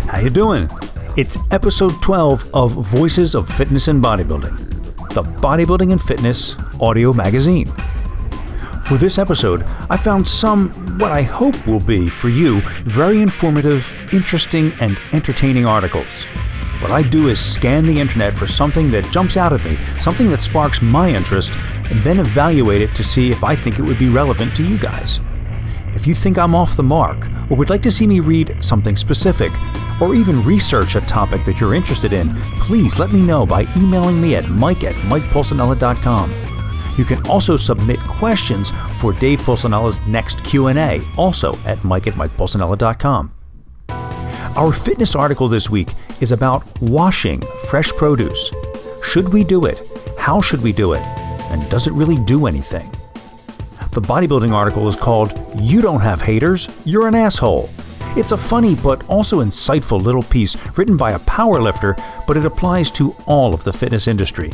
How you doing? It's episode 12 of Voices of Fitness and Bodybuilding, the Bodybuilding and Fitness audio magazine. For this episode, I found some, what I hope will be, for you, very informative, interesting, and entertaining articles. What I do is scan the internet for something that jumps out at me, something that sparks my interest, and then evaluate it to see if I think it would be relevant to you guys. If you think I'm off the mark, or would like to see me read something specific, or even research a topic that you're interested in, please let me know by emailing me at mike@mikepulcinella.com. You can also submit questions for Dave Pulcinella's next Q&A, also at mike@mikepulcinella.com. Our fitness article this week is about washing fresh produce. Should we do it? How should we do it? And does it really do anything? The bodybuilding article is called "You Don't Have Haters, You're an Asshole." It's a funny but also insightful little piece written by a powerlifter, but it applies to all of the fitness industry.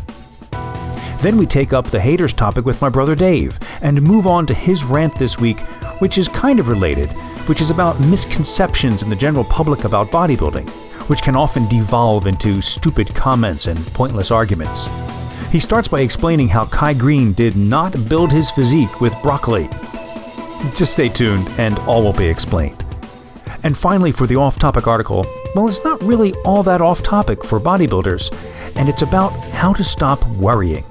Then we take up the haters topic with my brother Dave and move on to his rant this week, which is kind of related, which is about misconceptions in the general public about bodybuilding, which can often devolve into stupid comments and pointless arguments. He starts by explaining how Kai Greene did not build his physique with broccoli. Just stay tuned and all will be explained. And finally, for the off-topic article, well, it's not really all that off-topic for bodybuilders, and it's about how to stop worrying.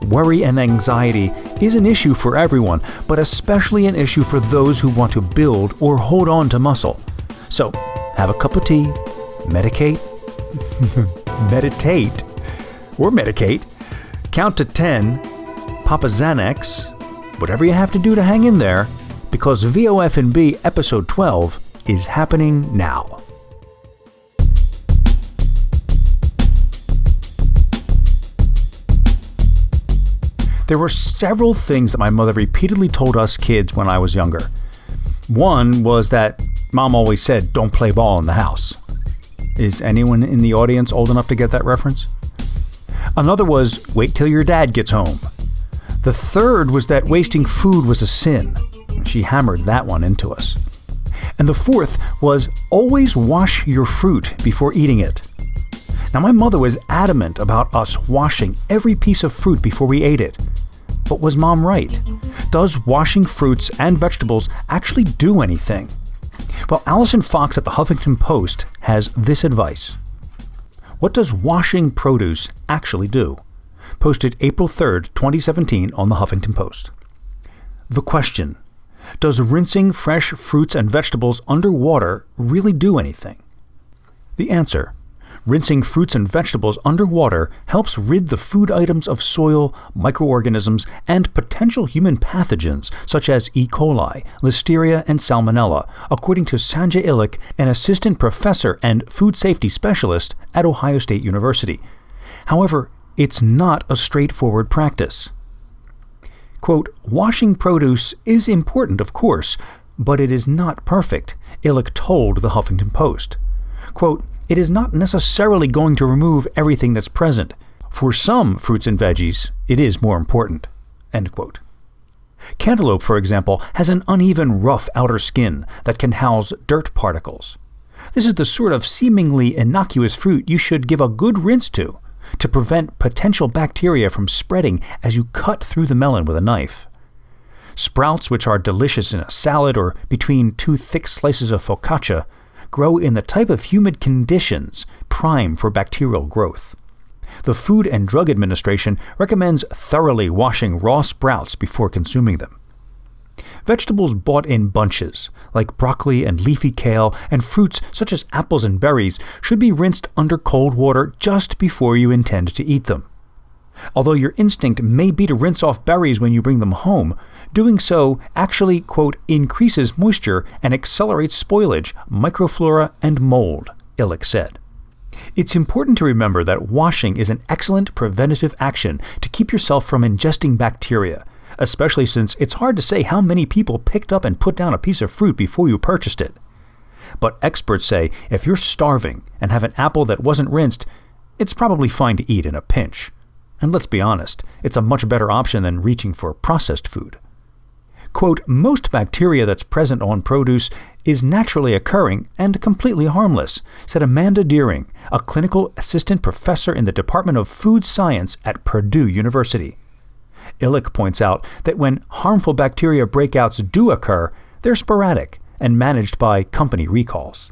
Worry and anxiety is an issue for everyone, but especially an issue for those who want to build or hold on to muscle. So, have a cup of tea, meditate, count to 10, pop a Xanax, whatever you have to do to hang in there, because VOF&B episode 12 is happening now. There were several things that my mother repeatedly told us kids when I was younger. One was that Mom always said, "Don't play ball in the house." Is anyone in the audience old enough to get that reference? Another was, "Wait till your dad gets home." The third was that wasting food was a sin. She hammered that one into us. And the fourth was, "Always wash your fruit before eating it." Now, my mother was adamant about us washing every piece of fruit before we ate it. But was Mom right? Does washing fruits and vegetables actually do anything? Well, Allison Fox at the Huffington Post has this advice. What does washing produce actually do? Posted April 3rd, 2017 on the Huffington Post. The question: does rinsing fresh fruits and vegetables under water really do anything? The answer: rinsing fruits and vegetables under water helps rid the food items of soil, microorganisms, and potential human pathogens such as E. coli, Listeria, and Salmonella, according to Sanjay Illick, an assistant professor and food safety specialist at Ohio State University. However, it's not a straightforward practice. Quote, "Washing produce is important, of course, but it is not perfect," Illick told the Huffington Post. Quote, "It is not necessarily going to remove everything that's present. For some fruits and veggies, it is more important." End quote. Cantaloupe, for example, has an uneven, rough outer skin that can house dirt particles. This is the sort of seemingly innocuous fruit you should give a good rinse to prevent potential bacteria from spreading as you cut through the melon with a knife. Sprouts, which are delicious in a salad or between two thick slices of focaccia, grow in the type of humid conditions prime for bacterial growth. The Food and Drug Administration recommends thoroughly washing raw sprouts before consuming them. Vegetables bought in bunches, like broccoli and leafy kale, and fruits such as apples and berries, should be rinsed under cold water just before you intend to eat them. Although your instinct may be to rinse off berries when you bring them home, doing so actually, quote, "increases moisture and accelerates spoilage, microflora, and mold," Illick said. It's important to remember that washing is an excellent preventative action to keep yourself from ingesting bacteria, especially since it's hard to say how many people picked up and put down a piece of fruit before you purchased it. But experts say if you're starving and have an apple that wasn't rinsed, it's probably fine to eat in a pinch. And let's be honest, it's a much better option than reaching for processed food. Quote, most bacteria that's present on produce is naturally occurring and completely harmless, said Amanda Deering, a clinical assistant professor in the Department of Food Science at Purdue University. Illick points out that when harmful bacteria breakouts do occur, they're sporadic and managed by company recalls.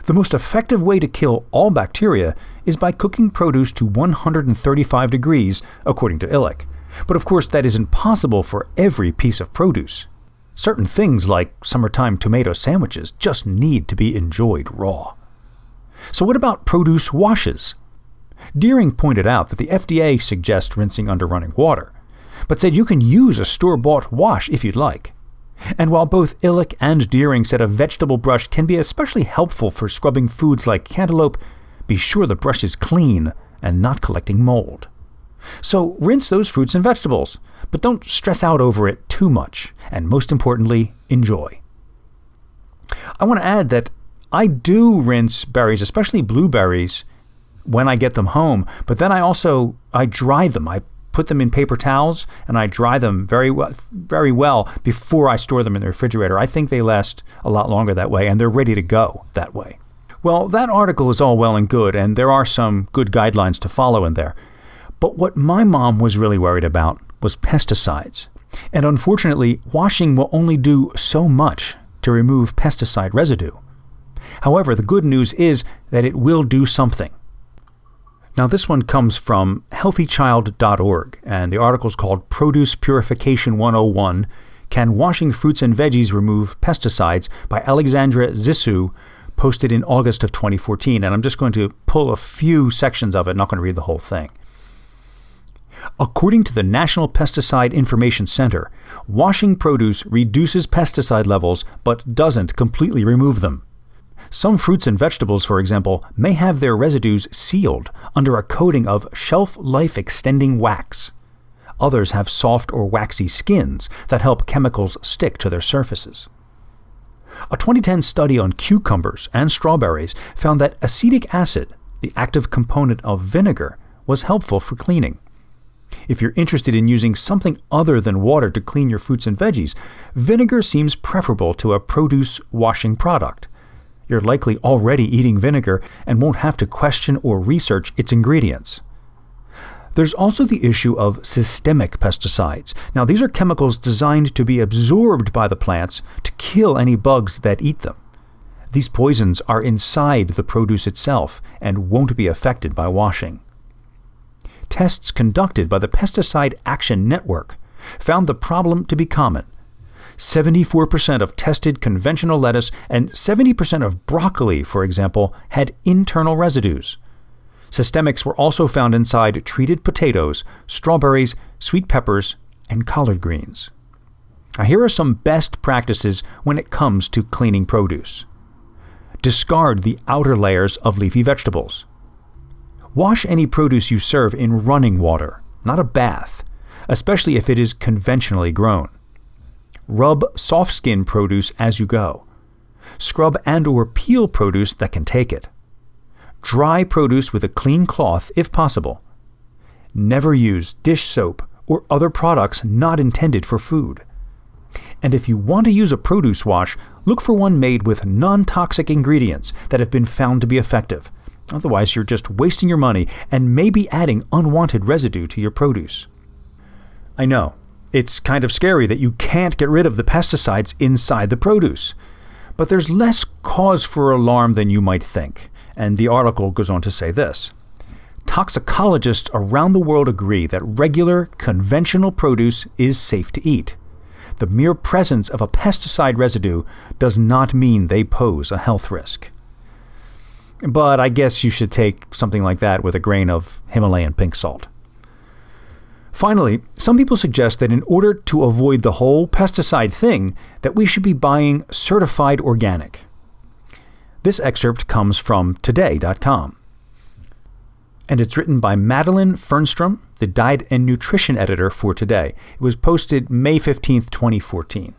The most effective way to kill all bacteria is by cooking produce to 135 degrees, according to Illick. But of course, that isn't possible for every piece of produce. Certain things like summertime tomato sandwiches just need to be enjoyed raw. So what about produce washes? Deering pointed out that the FDA suggests rinsing under running water, but said you can use a store-bought wash if you'd like. And while both Illick and Deering said a vegetable brush can be especially helpful for scrubbing foods like cantaloupe, be sure the brush is clean and not collecting mold. So rinse those fruits and vegetables, but don't stress out over it too much, and most importantly, enjoy. I want to add that I do rinse berries, especially blueberries, when I get them home, but then I dry them. I put them in paper towels and I dry them very well before I store them in the refrigerator. I think they last a lot longer that way, and they're ready to go that way. Well, that article is all well and good, and there are some good guidelines to follow in there. But what my mom was really worried about was pesticides. And unfortunately, washing will only do so much to remove pesticide residue. However, the good news is that it will do something. Now, this one comes from healthychild.org, and the article is called Produce Purification 101, Can Washing Fruits and Veggies Remove Pesticides by Alexandra Zissou, posted in August of 2014. And I'm just going to pull a few sections of it, not going to read the whole thing. According to the National Pesticide Information Center, washing produce reduces pesticide levels but doesn't completely remove them. Some fruits and vegetables, for example, may have their residues sealed under a coating of shelf-life extending wax. Others have soft or waxy skins that help chemicals stick to their surfaces. A 2010 study on cucumbers and strawberries found that acetic acid, the active component of vinegar, was helpful for cleaning. If you're interested in using something other than water to clean your fruits and veggies, vinegar seems preferable to a produce washing product. You're likely already eating vinegar and won't have to question or research its ingredients. There's also the issue of systemic pesticides. Now, these are chemicals designed to be absorbed by the plants to kill any bugs that eat them. These poisons are inside the produce itself and won't be affected by washing. Tests conducted by the Pesticide Action Network found the problem to be common. 74% of tested conventional lettuce and 70% of broccoli, for example, had internal residues. Systemics were also found inside treated potatoes, strawberries, sweet peppers, and collard greens. Now, here are some best practices when it comes to cleaning produce. Discard the outer layers of leafy vegetables. Wash any produce you serve in running water, not a bath, especially if it is conventionally grown. Rub soft-skin produce as you go. Scrub and/or peel produce that can take it. Dry produce with a clean cloth if possible. Never use dish soap or other products not intended for food. And if you want to use a produce wash, look for one made with non-toxic ingredients that have been found to be effective. Otherwise, you're just wasting your money and maybe adding unwanted residue to your produce. I know, it's kind of scary that you can't get rid of the pesticides inside the produce. But there's less cause for alarm than you might think. And the article goes on to say this. Toxicologists around the world agree that regular, conventional produce is safe to eat. The mere presence of a pesticide residue does not mean they pose a health risk. But I guess you should take something like that with a grain of Himalayan pink salt. Finally, some people suggest that in order to avoid the whole pesticide thing, that we should be buying certified organic. This excerpt comes from today.com. And it's written by Madeline Fernstrom, the Diet and Nutrition Editor for Today. It was posted May 15th, 2014.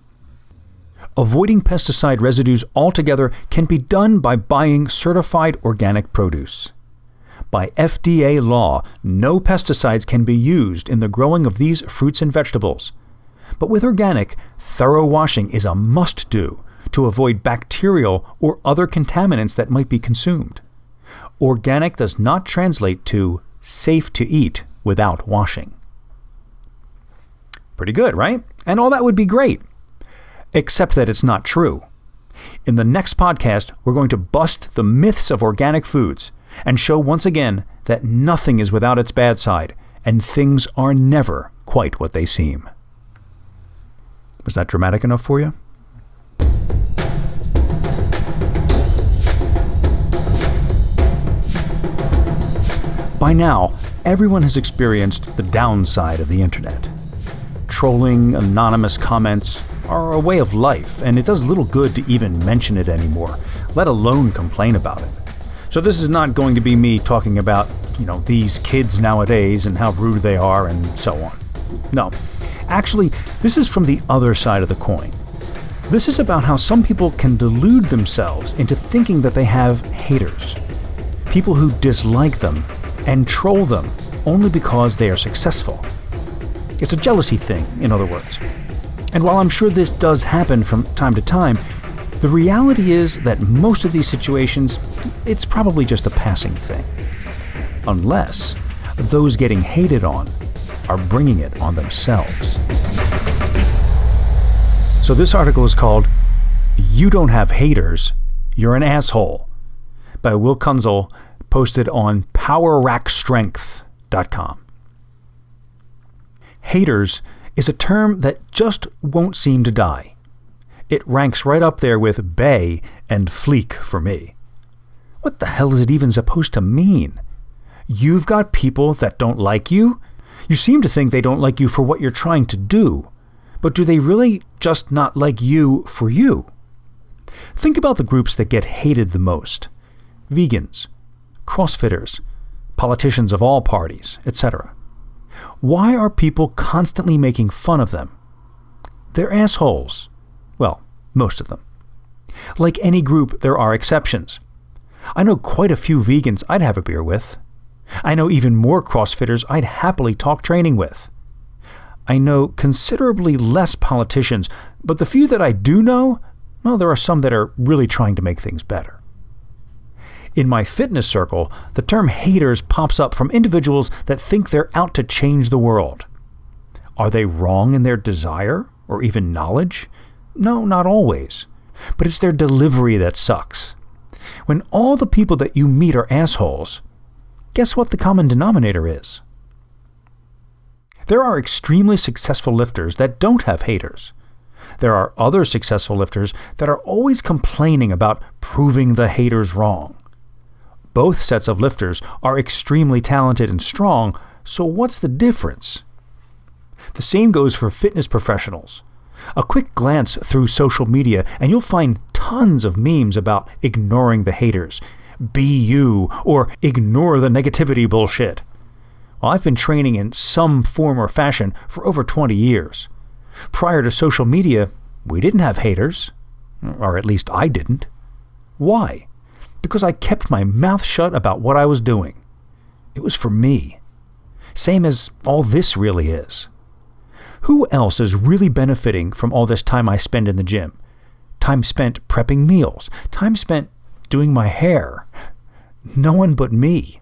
Avoiding pesticide residues altogether can be done by buying certified organic produce. By FDA law, no pesticides can be used in the growing of these fruits and vegetables. But with organic, thorough washing is a must-do to avoid bacterial or other contaminants that might be consumed. Organic does not translate to safe to eat without washing. Pretty good, right? And all that would be great. Except that it's not true. In the next podcast, we're going to bust the myths of organic foods and show once again that nothing is without its bad side and things are never quite what they seem. Was that dramatic enough for you? By now, everyone has experienced the downside of the internet. Trolling, anonymous comments are a way of life, and it does little good to even mention it anymore, let alone complain about it. So this is not going to be me talking about, these kids nowadays and how rude they are and so on. No. Actually, this is from the other side of the coin. This is about how some people can delude themselves into thinking that they have haters. People who dislike them and troll them only because they are successful. It's a jealousy thing, in other words. And while I'm sure this does happen from time to time, the reality is that most of these situations, it's probably just a passing thing. Unless those getting hated on are bringing it on themselves. So this article is called "You Don't Have Haters, You're an Asshole" by Will Kunzel, posted on PowerRackStrength.com. Haters is a term that just won't seem to die. It ranks right up there with bae and fleek for me. What the hell is it even supposed to mean? You've got people that don't like you? You seem to think they don't like you for what you're trying to do. But do they really just not like you for you? Think about the groups that get hated the most. Vegans, CrossFitters, politicians of all parties, etc. Why are people constantly making fun of them? They're assholes. Well, most of them. Like any group, there are exceptions. I know quite a few vegans I'd have a beer with. I know even more CrossFitters I'd happily talk training with. I know considerably less politicians, but the few that I do know, well, there are some that are really trying to make things better. In my fitness circle, the term haters pops up from individuals that think they're out to change the world. Are they wrong in their desire or even knowledge? No, not always. But it's their delivery that sucks. When all the people that you meet are assholes, guess what the common denominator is? There are extremely successful lifters that don't have haters. There are other successful lifters that are always complaining about proving the haters wrong. Both sets of lifters are extremely talented and strong, so what's the difference? The same goes for fitness professionals. A quick glance through social media and you'll find tons of memes about ignoring the haters, be you, or ignore the negativity bullshit. Well, I've been training in some form or fashion for over 20 years. Prior to social media, we didn't have haters. Or at least I didn't. Why? Because I kept my mouth shut about what I was doing. It was for me. Same as all this really is. Who else is really benefiting from all this time I spend in the gym? Time spent prepping meals. Time spent doing my hair. No one but me.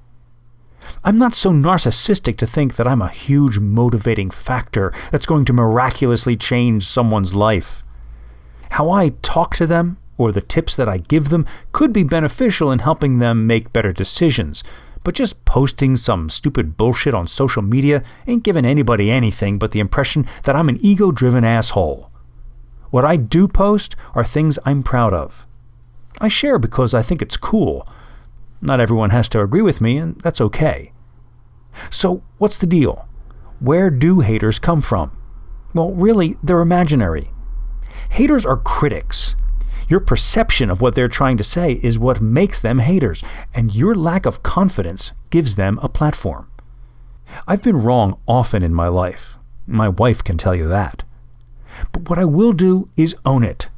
I'm not so narcissistic to think that I'm a huge motivating factor that's going to miraculously change someone's life. How I talk to them, or the tips that I give them, could be beneficial in helping them make better decisions, but just posting some stupid bullshit on social media ain't giving anybody anything but the impression that I'm an ego-driven asshole. What I do post are things I'm proud of. I share because I think it's cool. Not everyone has to agree with me, and that's okay. So, what's the deal? Where do haters come from? Well, really, they're imaginary. Haters are critics. Your perception of what they're trying to say is what makes them haters, and your lack of confidence gives them a platform. I've been wrong often in my life. My wife can tell you that. But what I will do is own it.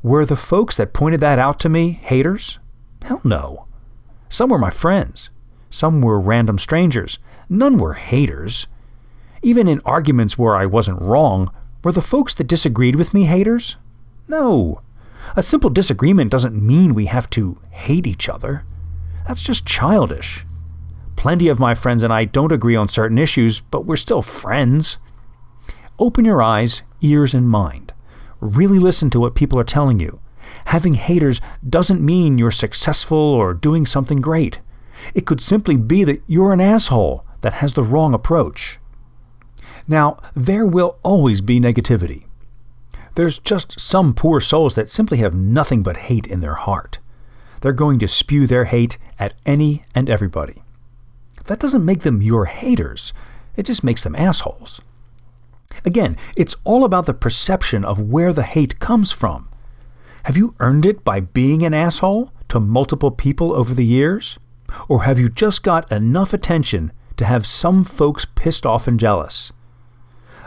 Were the folks that pointed that out to me haters? Hell no. Some were my friends. Some were random strangers. None were haters. Even in arguments where I wasn't wrong, Were the folks that disagreed with me haters? No. A simple disagreement doesn't mean we have to hate each other. That's just childish. Plenty of my friends and I don't agree on certain issues, but we're still friends. Open your eyes, ears, and mind. Really listen to what people are telling you. Having haters doesn't mean you're successful or doing something great. It could simply be that you're an asshole that has the wrong approach. Now, there will always be negativity. There's just some poor souls that simply have nothing but hate in their heart. They're going to spew their hate at any and everybody. That doesn't make them your haters. It just makes them assholes. Again, it's all about the perception of where the hate comes from. Have you earned it by being an asshole to multiple people over the years? Or have you just got enough attention to have some folks pissed off and jealous?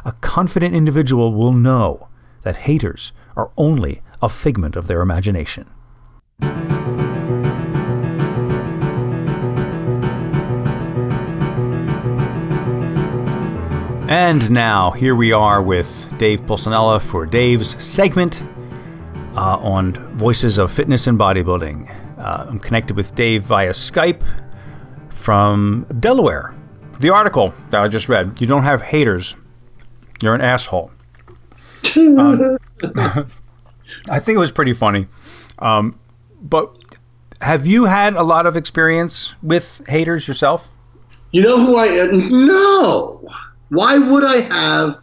A confident individual will know that haters are only a figment of their imagination. And now, here we are with Dave Pulcinella for Dave's segment on Voices of Fitness and Bodybuilding. I'm connected with Dave via Skype from Delaware. The article that I just read, you don't have haters, you're an asshole. I think it was pretty funny. But have you had a lot of experience with haters yourself? You know who I am? No. Why would I have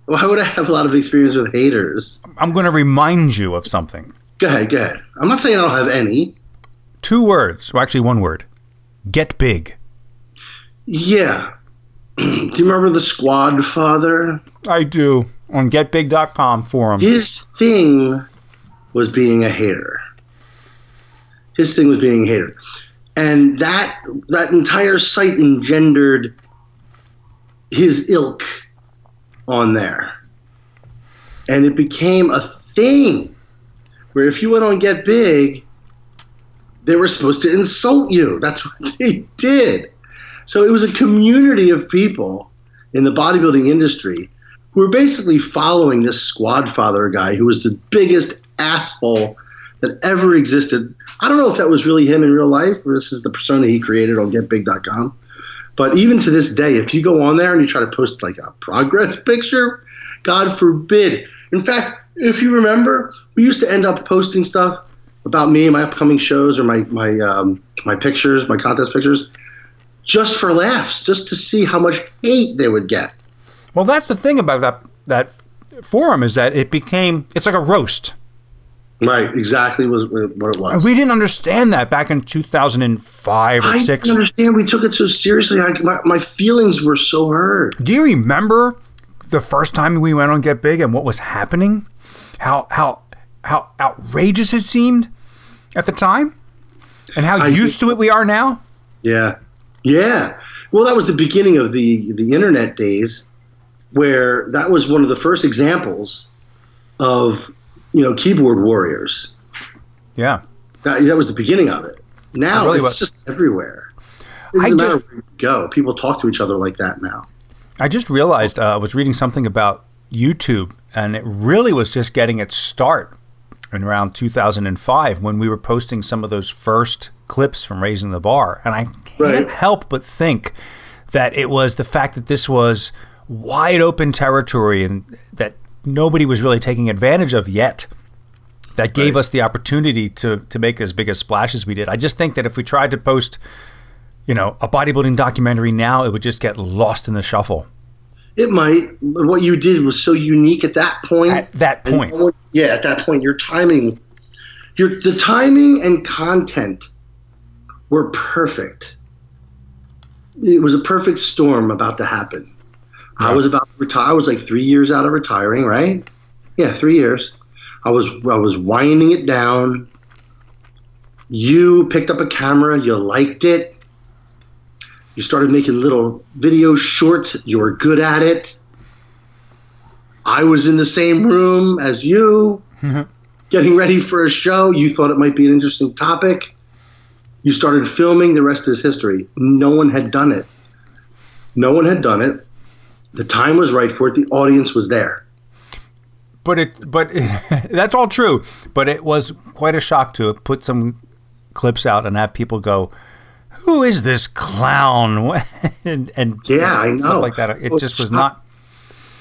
a lot of experience with haters? I'm going to remind you of something. Go ahead. I'm not saying I don't have any. 2 words, well, actually 1 word. Get big. Yeah. Do you remember the Squad Father? I do. On getbig.com forum. His thing was being a hater. And that entire site engendered his ilk on there. And it became a thing where if you went on Get Big, they were supposed to insult you. That's what they did. So it was a community of people in the bodybuilding industry who were basically following this Squad Father guy who was the biggest asshole that ever existed. I don't know if that was really him in real life, or this is the persona he created on getbig.com. But even to this day, if you go on there and you try to post like a progress picture, God forbid. In fact, if you remember, we used to end up posting stuff about me and my upcoming shows or my pictures, my contest pictures, just for laughs, just to see how much hate they would get. Well, that's the thing about that forum is that it's like a roast. Right, exactly what it was. We didn't understand that back in 2005 or 6. I didn't understand. We took it so seriously. My feelings were so hurt. Do you remember the first time we went on Get Big and what was happening? How outrageous it seemed at the time? And how used to it we are now? Yeah. Well, that was the beginning of the internet days, where that was one of the first examples of keyboard warriors. Yeah. That was the beginning of it. Now it's just everywhere. It doesn't matter where you go. People talk to each other like that now. I just realized I was reading something about YouTube, and it really was just getting its start in around 2005 when we were posting some of those first clips from Raising the Bar. And I can't help but think that it was the fact that this was wide open territory and that nobody was really taking advantage of yet that gave us the opportunity to make as big a splash as we did. I just think that if we tried to post, a bodybuilding documentary now, it would just get lost in the shuffle. It might, but what you did was so unique at that point. At that point. At that point, the timing and content were perfect. It was a perfect storm about to happen. Yeah. I was about to retire. I was like 3 years out of retiring, right? Yeah, 3 years. I was winding it down. You picked up a camera. You liked it. You started making little video shorts. You were good at it. I was in the same room as you, getting ready for a show. You thought it might be an interesting topic. You started filming. The rest is history. No one had done it. The time was right for it. The audience was there. That's all true. But it was quite a shock to put some clips out and have people go, "Who is this clown?" and I know, stuff like that. It just was not.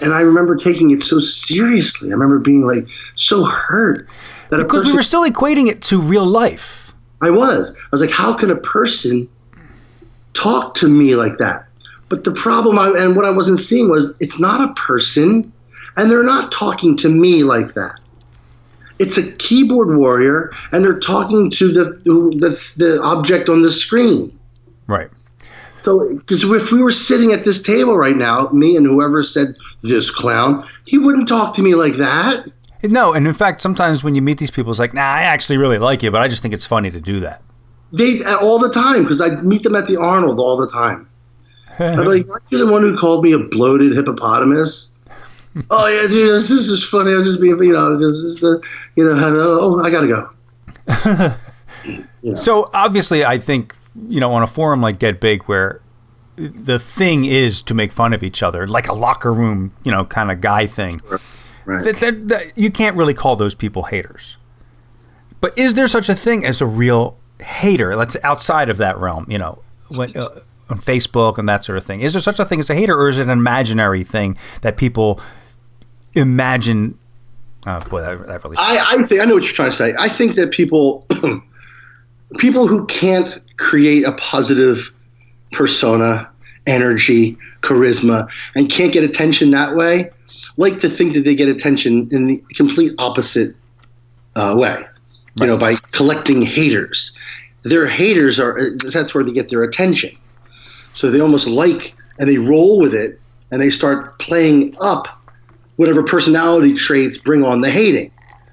And I remember taking it so seriously. I remember being like so hurt that because we were still equating it to real life. I was like, how can a person talk to me like that? But the problem, and what I wasn't seeing was, it's not a person, and they're not talking to me like that. It's a keyboard warrior, and they're talking to the object on the screen. Right. So, because if we were sitting at this table right now, me and whoever said this clown, he wouldn't talk to me like that. No, and in fact, sometimes when you meet these people, it's like, nah, I actually really like you, but I just think it's funny to do that. They all the time, because I meet them at the Arnold all the time. I'm like, you're the one who called me a bloated hippopotamus. Oh yeah, dude, this is funny. I'm just being, this is, I gotta go. So obviously, I think, on a forum like Get Big, where the thing is to make fun of each other, like a locker room, kind of guy thing. Right. That you can't really call those people haters. But is there such a thing as a real hater? Let's outside of that realm, on Facebook and that sort of thing. Is there such a thing as a hater, or is it an imaginary thing that people imagine? Oh boy, that really. I think I know what you're trying to say. I think that people who can't create a positive persona, energy, charisma, and can't get attention that way, like to think that they get attention in the complete opposite way. Right. By collecting haters. Their haters that's where they get their attention. So they almost and they roll with it, and they start playing up whatever personality traits bring on the hating,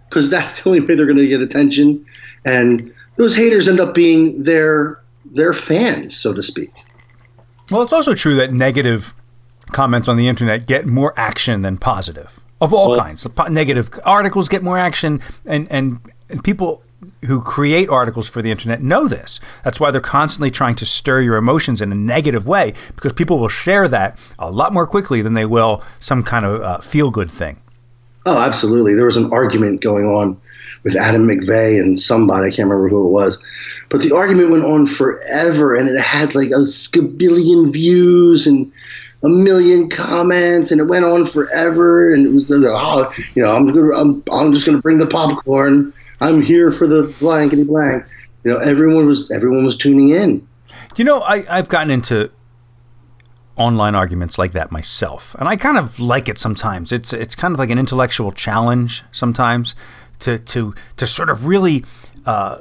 because that's the only way they're going to get attention. And those haters end up being their fans, so to speak. Well, it's also true that negative comments on the internet get more action than positive, of all kinds. Negative articles get more action, and people who create articles for the internet know this. That's why they're constantly trying to stir your emotions in a negative way, because people will share that a lot more quickly than they will some kind of feel-good thing. Oh, absolutely. There was an argument going on with Adam McVeigh and somebody, I can't remember who it was, but the argument went on forever, and it had like a scabillion views and a million comments, and it went on forever, and it was, I'm just going to bring the popcorn. I'm here for the blankety blank. Everyone was tuning in. I've gotten into online arguments like that myself, and I kind of like it sometimes. It's kind of like an intellectual challenge sometimes to sort of really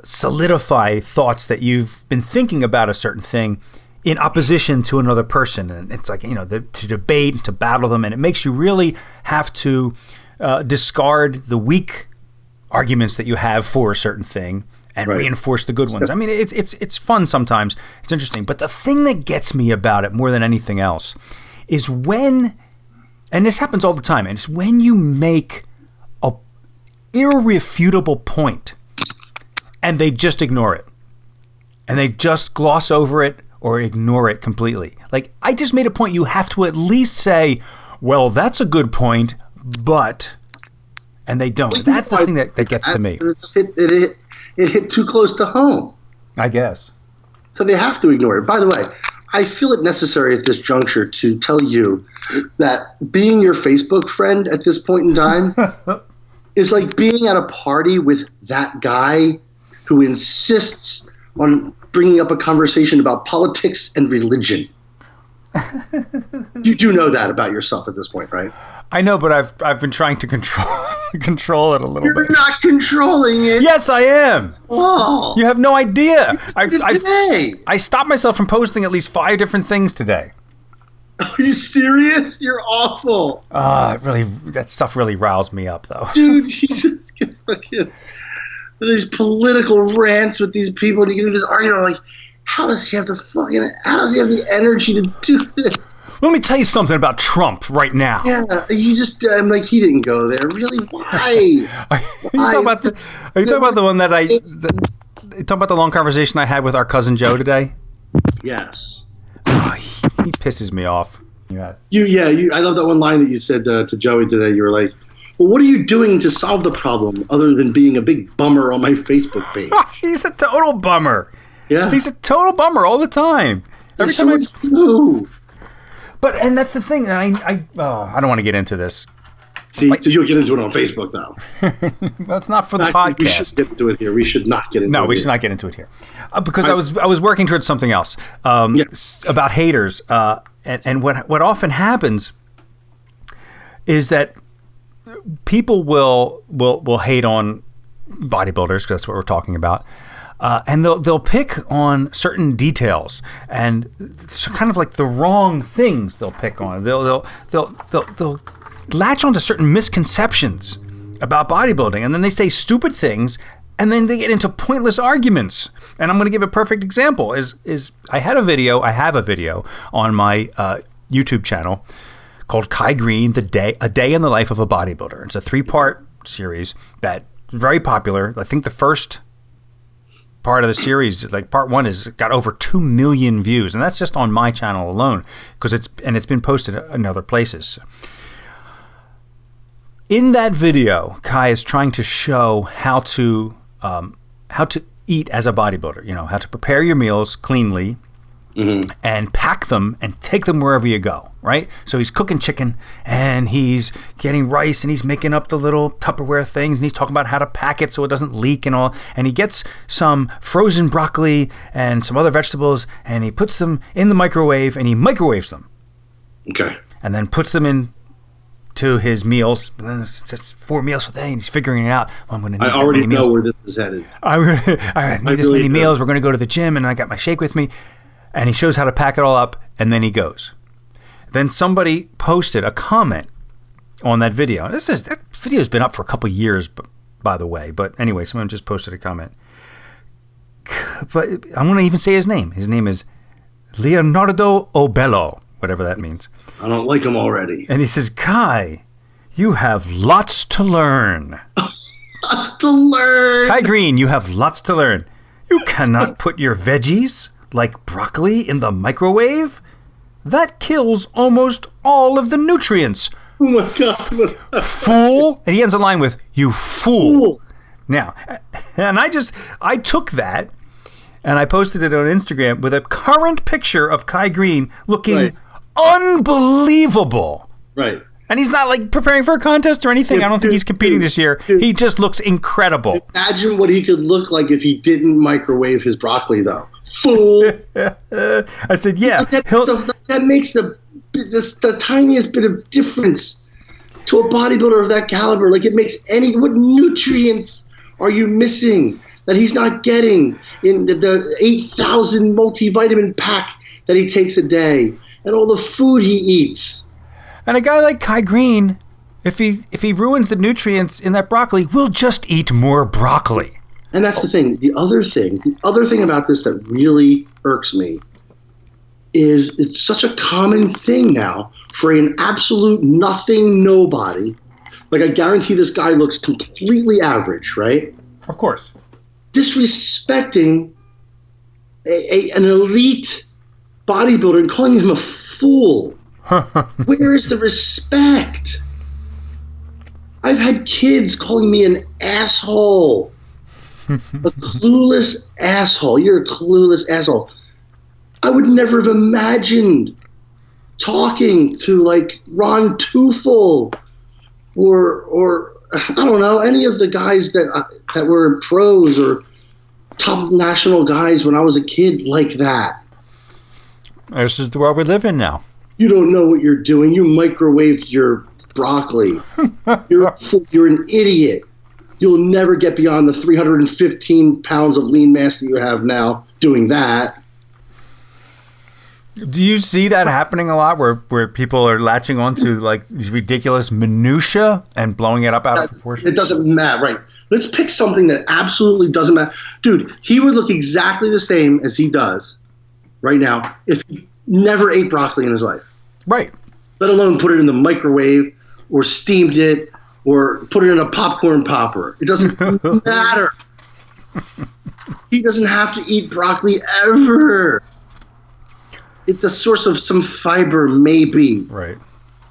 solidify thoughts that you've been thinking about a certain thing in opposition to another person, and it's like to debate, to battle them, and it makes you really have to discard the weak arguments that you have for a certain thing and reinforce the good ones. I mean, it's fun sometimes. It's interesting. But the thing that gets me about it more than anything else is when, and this happens all the time, and it's when you make a irrefutable point and they just ignore it. And they just gloss over it or ignore it completely. Like, I just made a point. You have to at least say, well, that's a good point, but... And they don't. That's the thing that gets to me. It hit too close to home, I guess. So they have to ignore it. By the way, I feel it necessary at this juncture to tell you that being your Facebook friend at this point in time is like being at a party with that guy who insists on bringing up a conversation about politics and religion. You do know that about yourself at this point, right? I know, but I've been trying to control it a little bit. You're not controlling it. Yes, I am. Oh, you have no idea. I stopped myself from posting at least 5 different things today. Are you serious? You're awful. That stuff really riles me up, though. Dude, you just get fucking these political rants with these people, and you get this argument like, how does he have the energy to do this? Let me tell you something about Trump right now. Yeah, I'm like, he didn't go there. Really? Why? Are you talking about the one that you talking about the long conversation I had with our cousin Joe today? Yes. Oh, he pisses me off. I love that one line that you said to Joey today. You were like, Well, what are you doing to solve the problem other than being a big bummer on my Facebook page? He's a total bummer. Yeah. He's a total bummer all the time. Every time and that's the thing. And I don't want to get into this. See, so you'll get into it on Facebook, though. Well, it's not for the podcast. We should get into it here. We should not get into it. No, we should not get into it here. Because I was working towards something else. About haters. And what often happens is that people will hate on bodybuilders, because that's what we're talking about. And they'll pick on certain details and kind of like the wrong things they'll pick on. They'll latch onto certain misconceptions about bodybuilding, and then they say stupid things, and then they get into pointless arguments. And I'm going to give a perfect example. I have a video on my YouTube channel called Kai Green, A Day in the Life of a Bodybuilder. It's a 3-part series that's very popular. I think the first part of the series, like part 1, has got over 2 million views, and that's just on my channel alone, because it's been posted in other places. In that video, Kai is trying to show how to eat as a bodybuilder. How to prepare your meals cleanly, and pack them and take them wherever you go, right? So he's cooking chicken, and he's getting rice, and he's making up the little Tupperware things, and he's talking about how to pack it so it doesn't leak and all. And he gets some frozen broccoli and some other vegetables, and he puts them in the microwave, and he microwaves them. Okay. And then puts them in to his meals. It's just 4 meals a day, and he's figuring it out. I'm going to need I already know where this is headed. I need this many meals. We're going to go to the gym, and I got my shake with me. And he shows how to pack it all up, and then he goes. Then somebody posted a comment on that video. That video's been up for a couple years, by the way. But anyway, someone just posted a comment. But I'm going to even say his name. His name is Leonardo Obello, whatever that means. I don't like him already. And he says, Kai, you have lots to learn. Lots to learn. Kai Green, you have lots to learn. You cannot put your veggies, like broccoli, in the microwave. That kills almost all of the nutrients. Oh my God. Fool. And he ends the line with, you fool. Now, and I took that and I posted it on Instagram with a current picture of Kai Green looking unbelievable. Right. And he's not like preparing for a contest or anything. I don't think he's competing this year. He just looks incredible. Imagine what he could look like if he didn't microwave his broccoli, though. Fool. I said, yeah. That makes the tiniest bit of difference to a bodybuilder of that caliber. Like, it makes what nutrients are you missing that he's not getting in the 8,000 multivitamin pack that he takes a day and all the food he eats? And a guy like Kai Green, if he ruins the nutrients in that broccoli, will just eat more broccoli. And that's the thing. The other thing about this that really irks me is it's such a common thing now for an absolute nothing nobody. Like, I guarantee this guy looks completely average, right? Of course. Disrespecting an elite bodybuilder and calling him a fool. Where is the respect? I've had kids calling me an asshole. A clueless asshole. You're a clueless asshole. I would never have imagined talking to, like, Ron Tufel or I don't know, any of the guys that were pros or top national guys when I was a kid like that. This is the world we live in now. You don't know what you're doing. You microwaved your broccoli. You're an idiot. You'll never get beyond the 315 pounds of lean mass that you have now doing that. Do you see that happening a lot where people are latching onto like these ridiculous minutia and blowing it up out of proportion? It doesn't matter, right? Let's pick something that absolutely doesn't matter. Dude, he would look exactly the same as he does right now if he never ate broccoli in his life. Right. Let alone put it in the microwave or steamed it or put it in a popcorn popper. It doesn't matter. He doesn't have to eat broccoli ever. It's a source of some fiber, maybe. Right.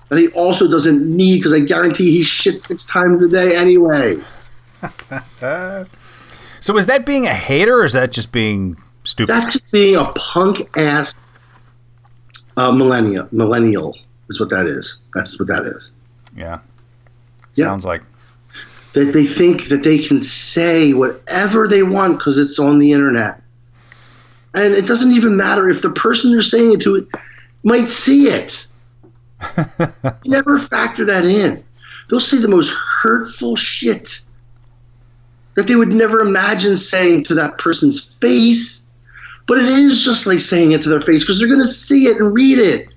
that he also doesn't need, because I guarantee he shits 6 times a day anyway. So is that being a hater, or is that just being stupid? That's just being a punk-ass millennial is what that is. That's what that is. Yeah. Yeah. Sounds like. That they think that they can say whatever they want because it's on the internet. And it doesn't even matter if the person they're saying it to might see it. Never factor that in. They'll say the most hurtful shit that they would never imagine saying to that person's face. But it is just like saying it to their face because they're going to see it and read it.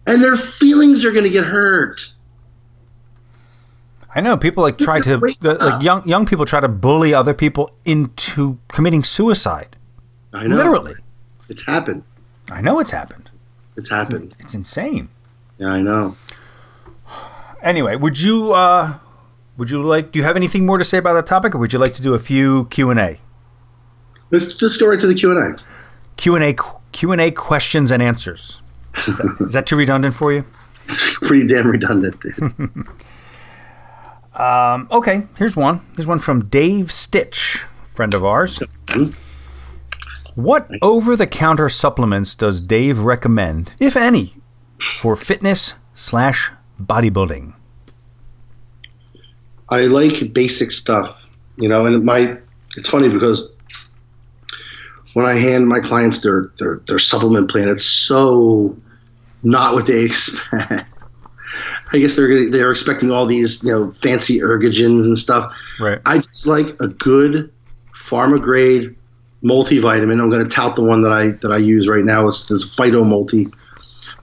And their feelings are going to get hurt. I know people like young people try to bully other people into committing suicide. I know. Literally. It's happened. I know it's happened. It's happened. It's insane. Yeah, I know. Anyway, do you have anything more to say about that topic, or would you like to do a few Q&A? Let's just go right to the Q&A. Q&A questions and answers. Is that too redundant for you? It's pretty damn redundant, dude. Okay, here's one. Here's one from Dave Stitch, friend of ours. What over-the-counter supplements does Dave recommend, if any, for fitness/bodybuilding? I like basic stuff, and it's funny because when I hand my clients their supplement plan, it's so not what they expect. I guess they're expecting all these fancy ergogens and stuff. Right. I just like a good pharma grade multivitamin. I'm going to tout the one that I use right now. It's this Phyto Multi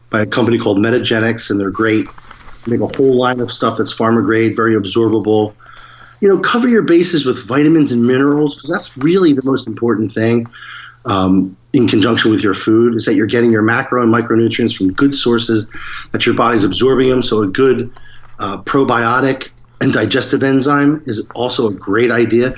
by a company called Metagenics, and they're great. They make a whole line of stuff that's pharma grade, very absorbable. Cover your bases with vitamins and minerals, because that's really the most important thing. In conjunction with your food, is that you're getting your macro and micronutrients from good sources, that your body's absorbing them. So a good probiotic and digestive enzyme is also a great idea,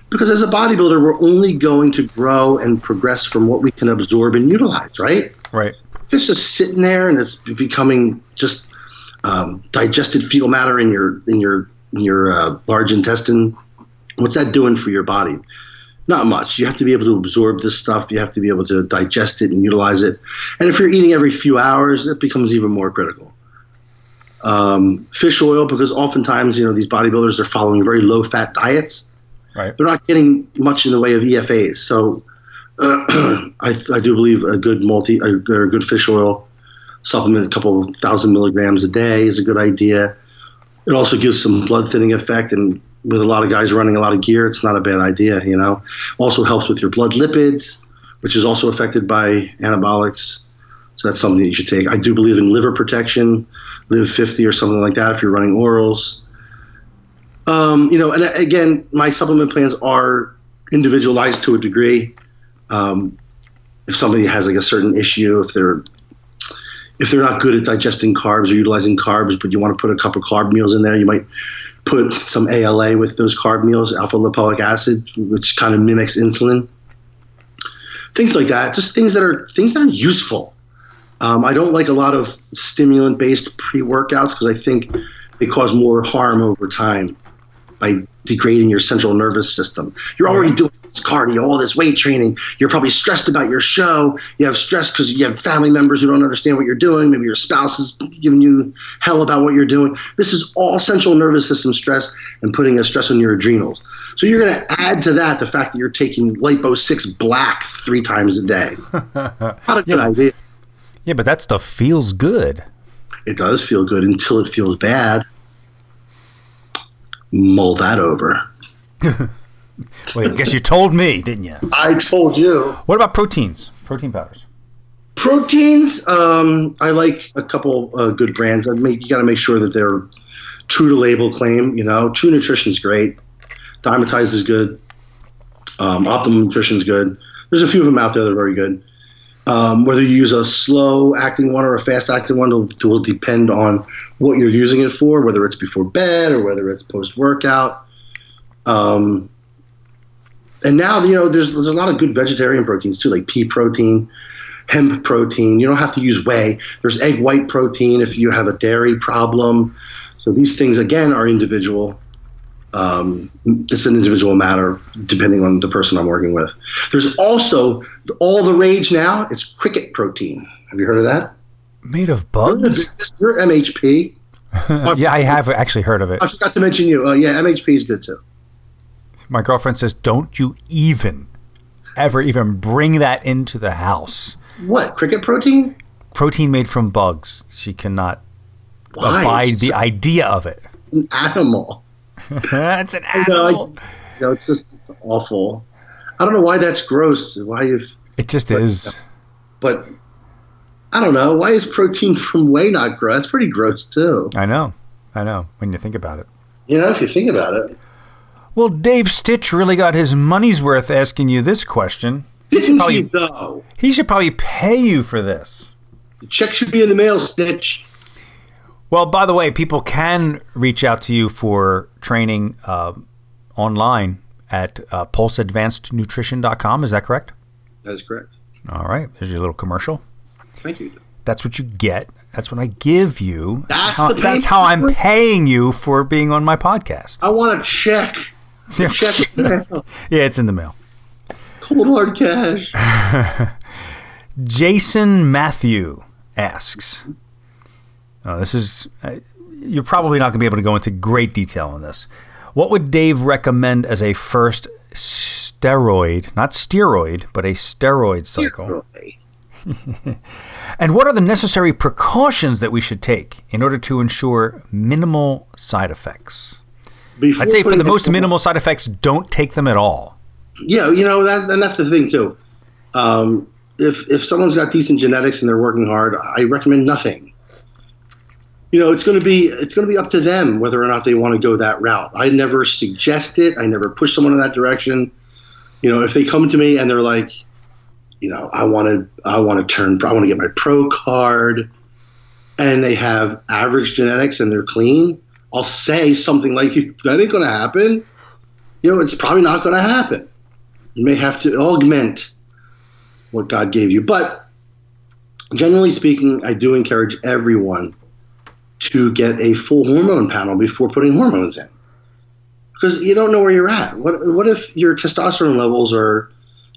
because as a bodybuilder, we're only going to grow and progress from what we can absorb and utilize, right? Right. If it's just sitting there and it's becoming just digested fecal matter in your large intestine, what's that doing for your body? Not much. You have to be able to absorb this stuff. You have to be able to digest it and utilize it. And if you're eating every few hours, it becomes even more critical. Fish oil, because oftentimes, these bodybuilders are following very low-fat diets. Right. They're not getting much in the way of EFAs. So I do believe a good fish oil supplement, a couple 1,000 milligrams a day, is a good idea. It also gives some blood thinning effect, and with a lot of guys running a lot of gear, it's not a bad idea, Also helps with your blood lipids, which is also affected by anabolics. So that's something that you should take. I do believe in liver protection, Live 50 or something like that if you're running orals. And again, my supplement plans are individualized to a degree. If somebody has like a certain issue, if they're not good at digesting carbs or utilizing carbs, but you want to put a couple carb meals in there, you might put some ALA with those carb meals, alpha lipoic acid, which kind of mimics insulin. Things like that, just things that are useful. I don't like a lot of stimulant-based pre-workouts because I think they cause more harm over time by degrading your central nervous system. You're already doing this cardio, all this weight training. You're probably stressed about your show. You have stress because you have family members who don't understand what you're doing. Maybe your spouse is giving you hell about what you're doing. This is all central nervous system stress and putting a stress on your adrenals. So you're going to add to that the fact that you're taking Lipo 6 Black 3 times a day. Not a good idea. Yeah, but that stuff feels good. It does feel good until it feels bad. Mull that over. Wait, I guess you told me, didn't you? I told you. What about proteins? Protein powders? Proteins, I like a couple good brands. You got to make sure that they're true to label claim. True Nutrition is great. Dymatize is good. Optimum Nutrition is good. There's a few of them out there that are very good. Whether you use a slow-acting one or a fast-acting one will depend on what you're using it for, whether it's before bed or whether it's post-workout. And now, there's a lot of good vegetarian proteins too, like pea protein hemp protein. You don't have to use whey. There's egg white protein if you have a dairy problem. So these things, again, are individual. It's an individual matter depending on the person I'm working with. There's also all the rage now. It's cricket protein. Have you heard of that? Made of bugs? You're MHP. Yeah, I have actually heard of it. I forgot to mention you. Yeah, MHP is good too. My girlfriend says, don't you ever even bring that into the house. What, cricket protein? Protein made from bugs. She cannot Why? abide the idea of it. It's an animal. It's an animal. It's awful. I don't know why that's gross. It just is. But I don't know. Why is protein from whey not gross? That's pretty gross too. I know. When you think about it. If you think about it. Well, Dave Stitch really got his money's worth asking you this question. Didn't he, though? He should probably pay you for this. The check should be in the mail, Stitch. Well, by the way, people can reach out to you for training online at pulseadvancednutrition.com. Is that correct? That is correct. All right. There's your little commercial. Thank you. That's what you get. That's what I give you. That's how I'm paying you for being on my podcast. I want a check. Check in the mail. Yeah, it's in the mail. Cold hard cash. Jason Matthew asks, this is, you're probably not going to be able to go into great detail on this. What would Dave recommend as a first steroid, not steroid, but a steroid cycle? And what are the necessary precautions that we should take in order to ensure minimal side effects? I'd say for the most minimal side effects, don't take them at all. Yeah, and that's the thing too. If someone's got decent genetics and they're working hard, I recommend nothing. It's going to be up to them whether or not they want to go that route. I never suggest it. I never push someone in that direction. If they come to me and they're like, I want to get my pro card, and they have average genetics and they're clean, I'll say something like, that ain't going to happen. It's probably not going to happen. You may have to augment what God gave you. But generally speaking, I do encourage everyone to get a full hormone panel before putting hormones in. Because you don't know where you're at. What if your testosterone levels are,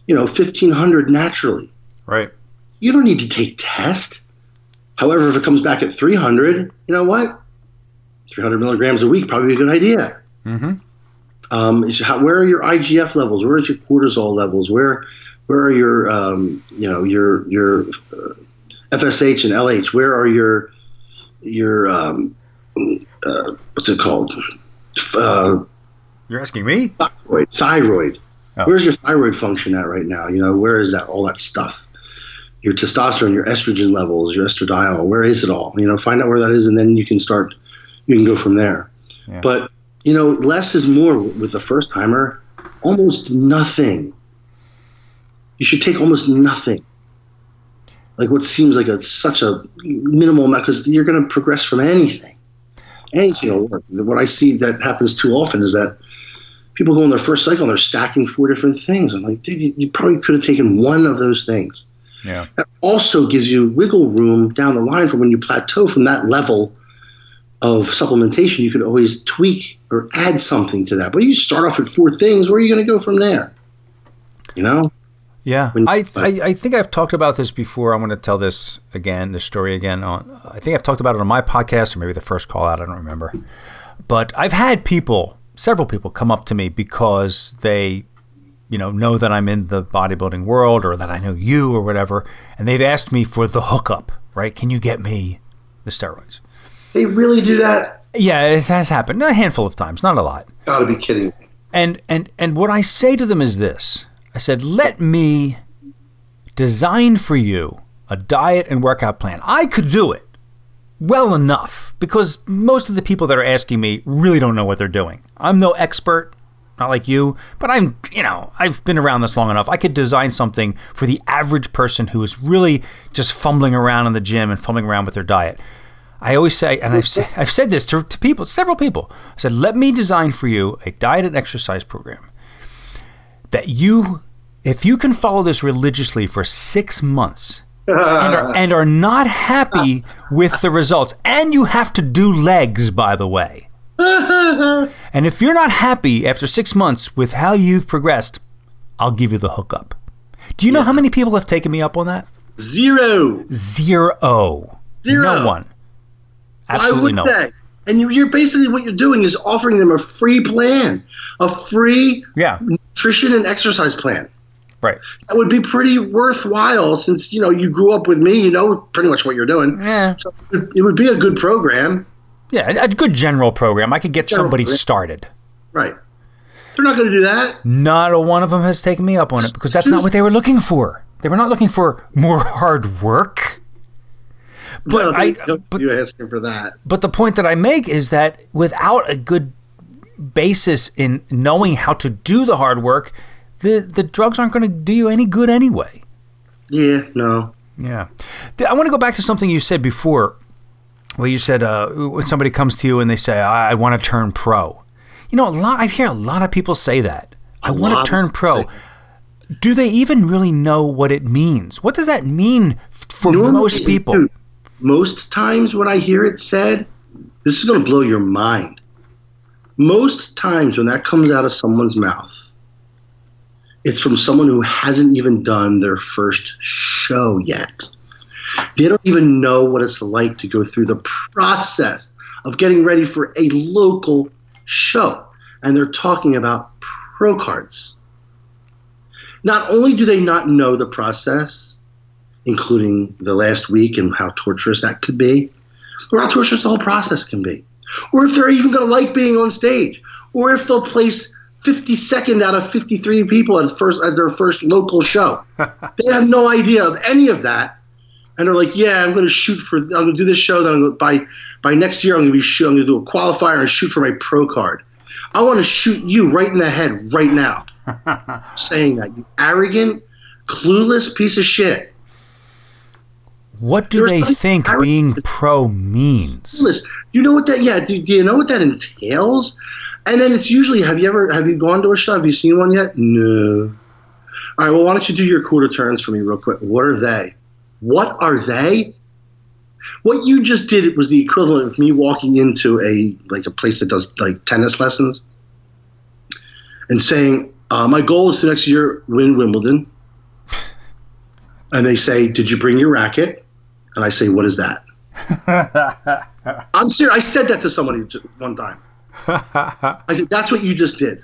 1,500 naturally? Right. You don't need to take tests. However, if it comes back at 300, you know what? 300 milligrams a week, probably a good idea. Mm-hmm. Where are your IGF levels? Where is your cortisol levels? Where are your your FSH and LH? Where are your what's it called? You're asking me? Thyroid. Oh. Where's your thyroid function at right now? Where is that? All that stuff. Your testosterone, your estrogen levels, your estradiol. Where is it all? Find out where that is, and then you can go from there. Yeah. But less is more with the first timer. Almost nothing. You should take almost nothing. Like what seems like such a minimal amount, because you're going to progress from anything. Anything will work. What I see that happens too often is that people go in their first cycle and they're stacking 4 different things. I'm like, dude, you probably could have taken one of those things. Yeah. That also gives you wiggle room down the line for when you plateau from that level of supplementation. You could always tweak or add something to that. But you start off at 4 things. Where are you going to go from there? Yeah. I think I've talked about this before. I'm going to tell this story again. I think I've talked about it on my podcast, or maybe the first call out. I don't remember. But I've had several people come up to me because they, know that I'm in the bodybuilding world, or that I know you or whatever. And they've asked me for the hookup, right? Can you get me the steroids? They really do that? Yeah, it has happened a handful of times, not a lot. Gotta be kidding me. And what I say to them is this. I said, let me design for you a diet and workout plan. I could do it well enough, because most of the people that are asking me really don't know what they're doing. I'm no expert, not like you, but I've been around this long enough. I could design something for the average person who is really just fumbling around in the gym and fumbling around with their diet. I always say, and I've said this to people, several people. I said, let me design for you a diet and exercise program that if you can follow this religiously for 6 months, and are not happy with the results. And you have to do legs, by the way. And if you're not happy after 6 months with how you've progressed, I'll give you the hookup. Do you know how many people have taken me up on that? Zero. No one. Absolutely no one. And you're basically, what you're doing is offering them a free plan, a free nutrition and exercise plan. Right. That would be pretty worthwhile, since, you grew up with me, you know pretty much what you're doing. Yeah. So it would be a good program. Yeah, a good general program. I could get somebody started. Right. They're not going to do that. Not a one of them has taken me up on it, because that's not what they were looking for. They were not looking for more hard work. But you're asking for that. But the point that I make is that without a good basis in knowing how to do the hard work, the drugs aren't going to do you any good anyway. Yeah, no. Yeah. I want to go back to something you said before, where you said when somebody comes to you and they say, I want to turn pro. I hear a lot of people say that. I want to turn pro. Do they even really know what it means? What does that mean for most people? Dude, most times when I hear it said, this is going to blow your mind. Most times when that comes out of someone's mouth, it's from someone who hasn't even done their first show yet. They don't even know what it's like to go through the process of getting ready for a local show. And they're talking about pro cards. Not only do they not know the process, including the last week and how torturous that could be, or how torturous the whole process can be, or if they're even going to like being on stage, or if they'll place 52nd out of 53 people at their first local show. They have no idea of any of that, and they're like, "Yeah, I'm going to do this show. Then by next year, I'm going to do a qualifier and shoot for my pro card. I want to shoot you right in the head right now." Saying that, you arrogant, clueless piece of shit. What do they think being pro means? Clueless. You know what that? Yeah. Do you know what that entails? And then it's usually, have you gone to a show? Have you seen one yet? No. All right, well, why don't you do your quarter turns for me real quick? What are they? What are they? What you just did was the equivalent of me walking into a place that does tennis lessons and saying, my goal is to next year win Wimbledon. And they say, did you bring your racket? And I say, what is that? I'm serious. I said that to somebody one time. I said, that's what you just did.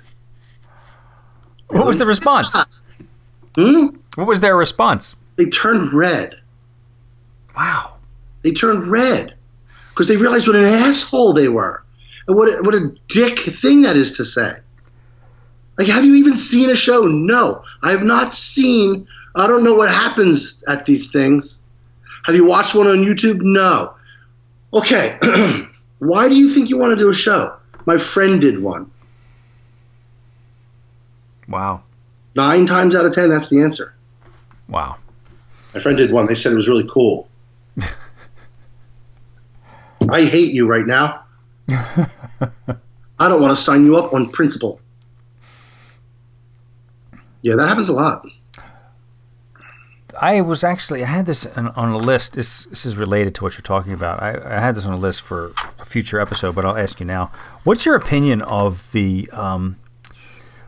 What was the response? What was their response? They turned red. Wow. They turned red because they realized what an asshole they were and what a dick thing that is to say. Like, have you even seen a show? No, I have not seen. I don't know what happens at these things. Have you watched one on YouTube? No. Okay. Why do you think you want to do a show? My friend did one. Wow. 9 times out of 10, that's the answer. Wow. My friend did one. They said it was really cool. I hate you right now. I don't want to sign you up on principle. Yeah, that happens a lot. I had this on a list. This is related to what you're talking about. I had this on a list for a future episode, but I'll ask you now. What's your opinion of the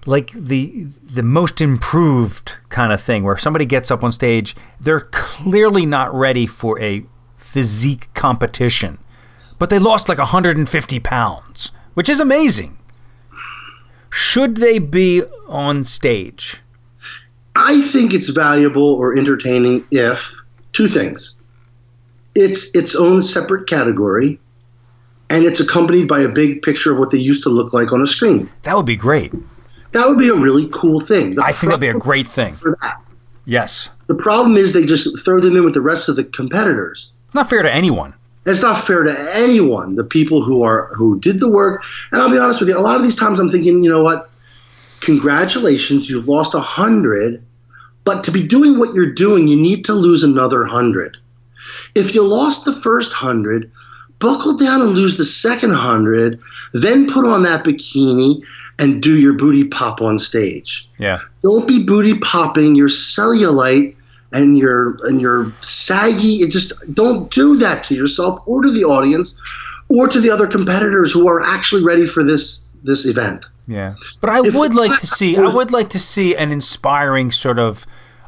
the most improved kind of thing, where somebody gets up on stage, they're clearly not ready for a physique competition, but they lost 150 pounds, which is amazing. Should they be on stage? I think it's valuable or entertaining if 2 things. It's its own separate category, and it's accompanied by a big picture of what they used to look like on a screen. That would be great. That would be a really cool thing. I think that'd be a great thing. For that. Yes. The problem is they just throw them in with the rest of the competitors. Not fair to anyone. It's not fair to anyone. The people who did the work. And I'll be honest with you, a lot of these times I'm thinking, you know what? Congratulations, you've lost 100. But to be doing what you're doing, you need to lose another 100. If you lost the first 100, buckle down and lose the second 100, then put on that bikini and do your booty pop on stage. Yeah. Don't be booty popping your cellulite and you're saggy. It just, don't do that to yourself or to the audience or to the other competitors who are actually ready for this event. Yeah, but I would like to see an inspiring sort of,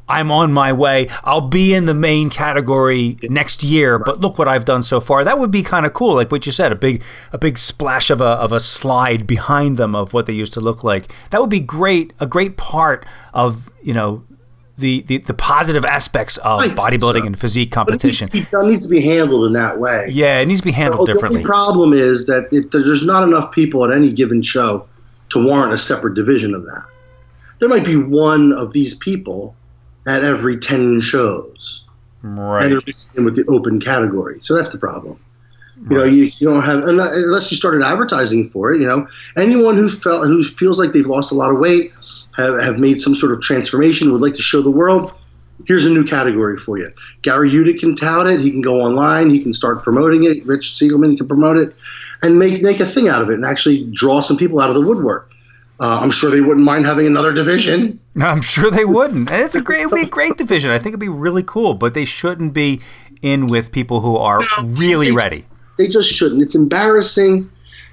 I'm on my way, I'll be in the main category next year, but look what I've done so far. That would be kind of cool, like what you said, a big splash of a slide behind them of what they used to look like. That would be great, a great part of, you know, the positive aspects of bodybuilding and physique competition. It needs to be handled in that way. Yeah, it needs to be handled differently. The only problem is that there's not enough people at any given show to warrant a separate division of that. There might be one of these people at every 10 shows. Right. And they're mixed in with the open category. So that's the problem. You know, you don't have, unless you started advertising for it, you know, anyone who feels like they've lost a lot of weight, have made some sort of transformation, would like to show the world, here's a new category for you. Gary Udick can tout it. He can go online. He can start promoting it. Rich Siegelman can promote it and make a thing out of it and actually draw some people out of the woodwork. I'm sure they wouldn't mind having another division. I'm sure they wouldn't. And it'd be a great division. I think it'd be really cool, but they shouldn't be in with people who are really ready. They just shouldn't. It's embarrassing.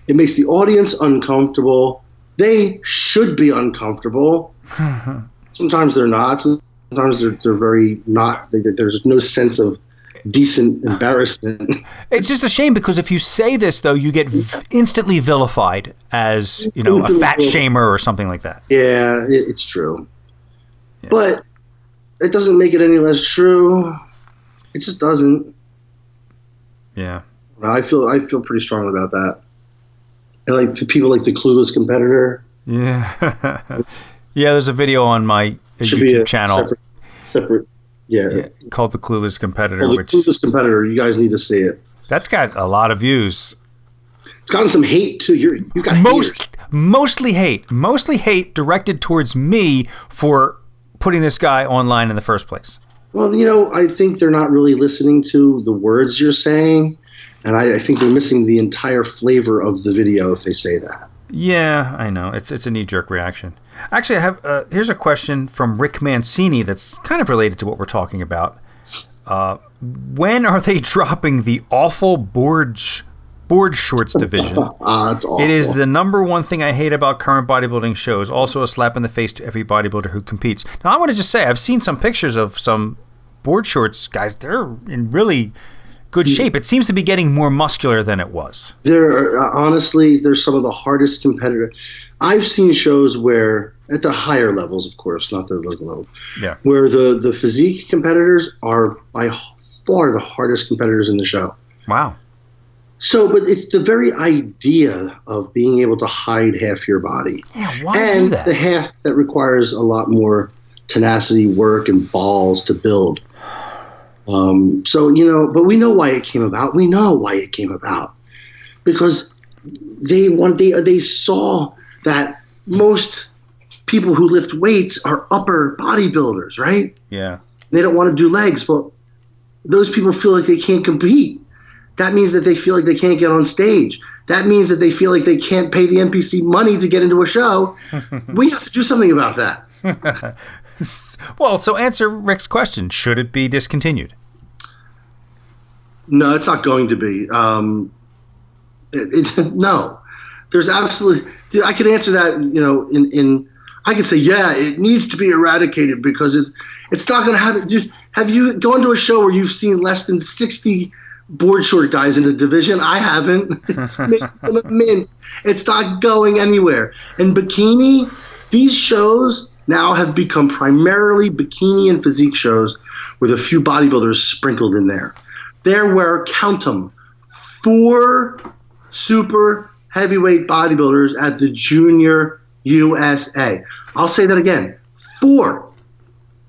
It makes the audience uncomfortable. They should be uncomfortable. Sometimes they're not. Sometimes they're very not. There's no sense of decent embarrassment. It's just a shame because if you say this, though, you get instantly vilified as, you know, a fat shamer or something like that. Yeah, it's true. Yeah. But it doesn't make it any less true. It just doesn't. Yeah. I feel pretty strong about that. And like people like the clueless competitor. Yeah. Yeah, there's a video on my YouTube channel. Separate. Yeah, called The Clueless Competitor. The Clueless Competitor. You guys need to see it. That's got a lot of views. It's gotten some hate too. You've got mostly hate directed towards me for putting this guy online in the first place. Well, you know, I think they're not really listening to the words you're saying, and I think they're missing the entire flavor of the video if they say that. Yeah, I know. It's a knee-jerk reaction. Actually, I have here's a question from Rick Mancini that's kind of related to what we're talking about. When are they dropping the awful board shorts division? It's awful. It is the number one thing I hate about current bodybuilding shows. Also a slap in the face to every bodybuilder who competes. Now, I want to just say, I've seen some pictures of some board shorts guys. They're in really good shape. It seems to be getting more muscular than it was. Honestly, they're some of the hardest competitors. I've seen shows where, at the higher levels, of course, not the low, where the physique competitors are by far the hardest competitors in the show. Wow. So, but it's the very idea of being able to hide half your body. Yeah, why do that? The half that requires a lot more tenacity, work, and balls to build. So, you know, but we know why it came about. We know why it came about. Because they saw that most people who lift weights are upper bodybuilders, right? Yeah. They don't want to do legs. Well, those people feel like they can't compete. That means that they feel like they can't get on stage. That means that they feel like they can't pay the NPC money to get into a show. We have to do something about that. Well, so answer Rick's question. Should it be discontinued? No, it's not going to be. No. There's absolutely... I could answer that, you know, I could say, yeah, it needs to be eradicated because it's not going to happen. Have you gone to a show where you've seen less than 60 board short guys in a division? I haven't. It's mint. It's not going anywhere. And bikini, these shows now have become primarily bikini and physique shows with a few bodybuilders sprinkled in there. There were, count them, 4 super heavyweight bodybuilders at the Junior USA. I'll say that again. 4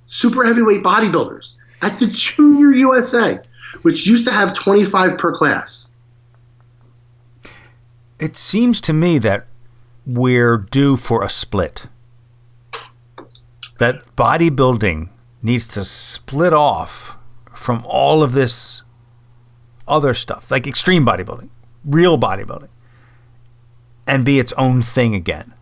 super heavyweight bodybuilders at the Junior USA, which used to have 25 per class. It seems to me that we're due for a split. That bodybuilding needs to split off from all of this other stuff, like extreme bodybuilding, real bodybuilding, and be its own thing again.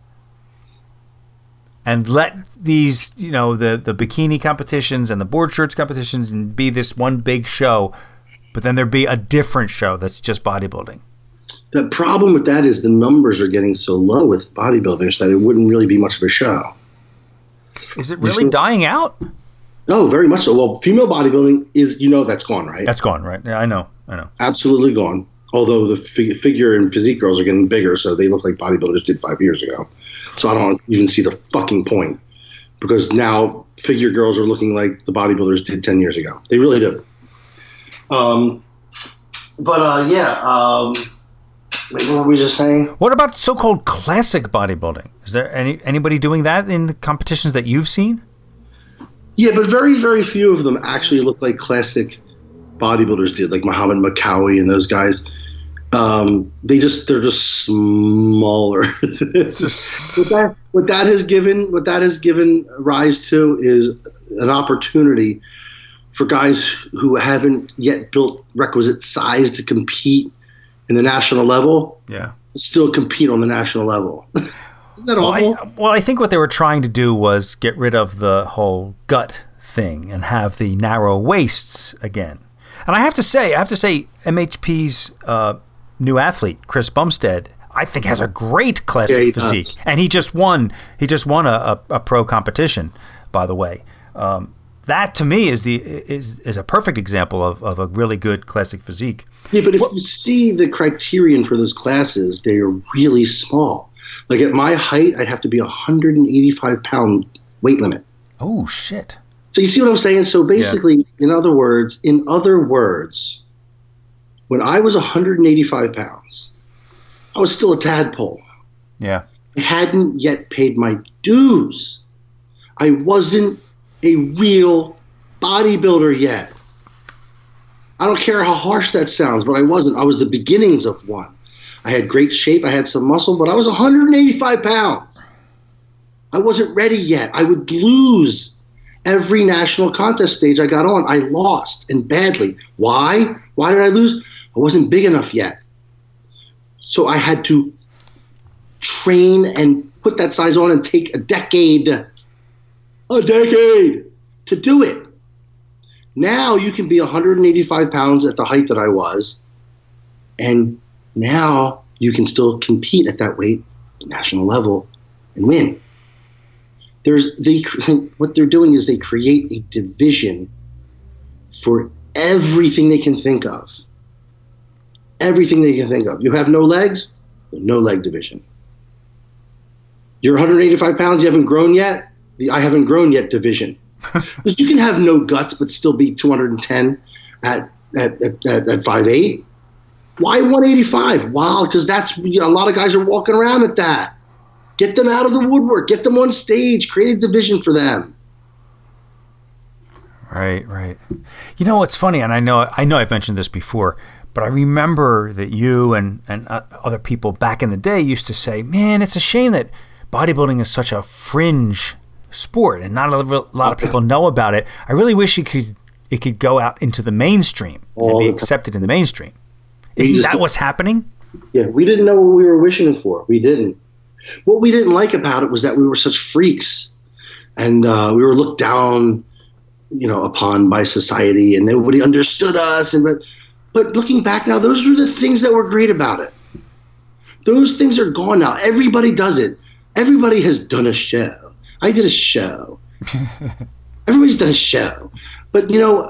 and let these, the bikini competitions and the board shirts competitions and be this one big show, but then there'd be a different show that's just bodybuilding. The problem with that is the numbers are getting so low with bodybuilders that it wouldn't really be much of a show. Is it really dying out? Oh, very much so. Well, female bodybuilding is, that's gone, right? That's gone, right? Yeah, I know. Absolutely gone. Although the figure and physique girls are getting bigger, so they look like bodybuilders did 5 years ago. So I don't even see the fucking point. Because now figure girls are looking like the bodybuilders did 10 years ago. They really do. What were we just saying? What about so-called classic bodybuilding? Is there anybody doing that in the competitions that you've seen? Yeah, but very, very few of them actually look like classic bodybuilders did, like Muhammad Makawi and those guys. They're just smaller. What that has given rise to is an opportunity for guys who haven't yet built requisite size to compete in the national level. Yeah, still compete on the national level. Isn't that awful? I think what they were trying to do was get rid of the whole gut thing and have the narrow waists again. And I have to say, MHP's new athlete, Chris Bumstead, I think has a great classic physique. Does. And he just won a pro competition, by the way. That to me is a perfect example of a really good classic physique. Yeah, but if you see the criterion for those classes, they are really small. Like at my height, I'd have to be 185-pound weight limit. Oh shit! So you see what I'm saying? So basically, in other words, when I was 185 pounds, I was still a tadpole. Yeah. I hadn't yet paid my dues. I wasn't a real bodybuilder yet. I don't care how harsh that sounds, but I wasn't. I was the beginnings of one. I had great shape. I had some muscle, but I was 185 pounds. I wasn't ready yet. I would lose every national contest stage I got on. I lost, and badly. Why? Why did I lose? I wasn't big enough yet. So I had to train and put that size on and take a decade to do it. Now you can be 185 pounds at the height that I was, and now you can still compete at that weight, national level, and win. What they're doing is they create a division for everything they can think of. Everything they can think of. You have no legs, no leg division. You're 185 pounds, you haven't grown yet, the I haven't grown yet division. Because you can have no guts but still be 210 at 5'8". Why 185? Wow, because that's a lot of guys are walking around at that. Get them out of the woodwork. Get them on stage. Create a division for them. Right. You know what's funny, and I know I've mentioned this before, but I remember that you and other people back in the day used to say, man, it's a shame that bodybuilding is such a fringe sport and not a lot of people know about it. I really wish it could go out into the mainstream and be accepted in the mainstream. Isn't that what's happening? Yeah, we didn't know what we were wishing for. We didn't. What we didn't like about it was that we were such freaks, and we were looked down, upon by society, and nobody understood us. But looking back now, those were the things that were great about it. Those things are gone now. Everybody does it. Everybody has done a show. I did a show. Everybody's done a show. But,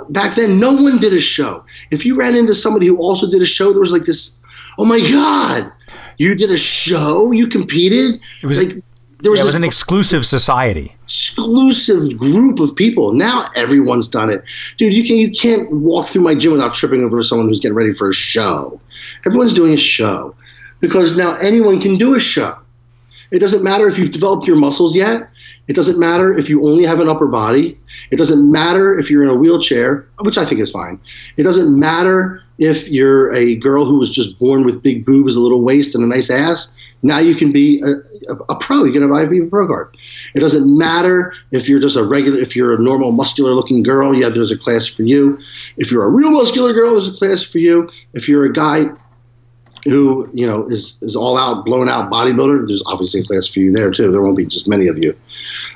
back then, no one did a show. If you ran into somebody who also did a show, there was like this, oh my God, you did a show? You competed? It was an exclusive society. Exclusive group of people. Now everyone's done it. Dude, you can't walk through my gym without tripping over someone who's getting ready for a show. Everyone's doing a show because now anyone can do a show. It doesn't matter if you've developed your muscles yet. It doesn't matter if you only have an upper body. It doesn't matter if you're in a wheelchair, which I think is fine. It doesn't matter if you're a girl who was just born with big boobs, a little waist, and a nice ass. Now you can be a pro. You can be a pro card. It doesn't matter if you're just if you're a normal muscular looking girl. Yeah, there's a class for you. If you're a real muscular girl, there's a class for you. If you're a guy who is all out, blown out bodybuilder, there's obviously a class for you there too. There won't be just many of you.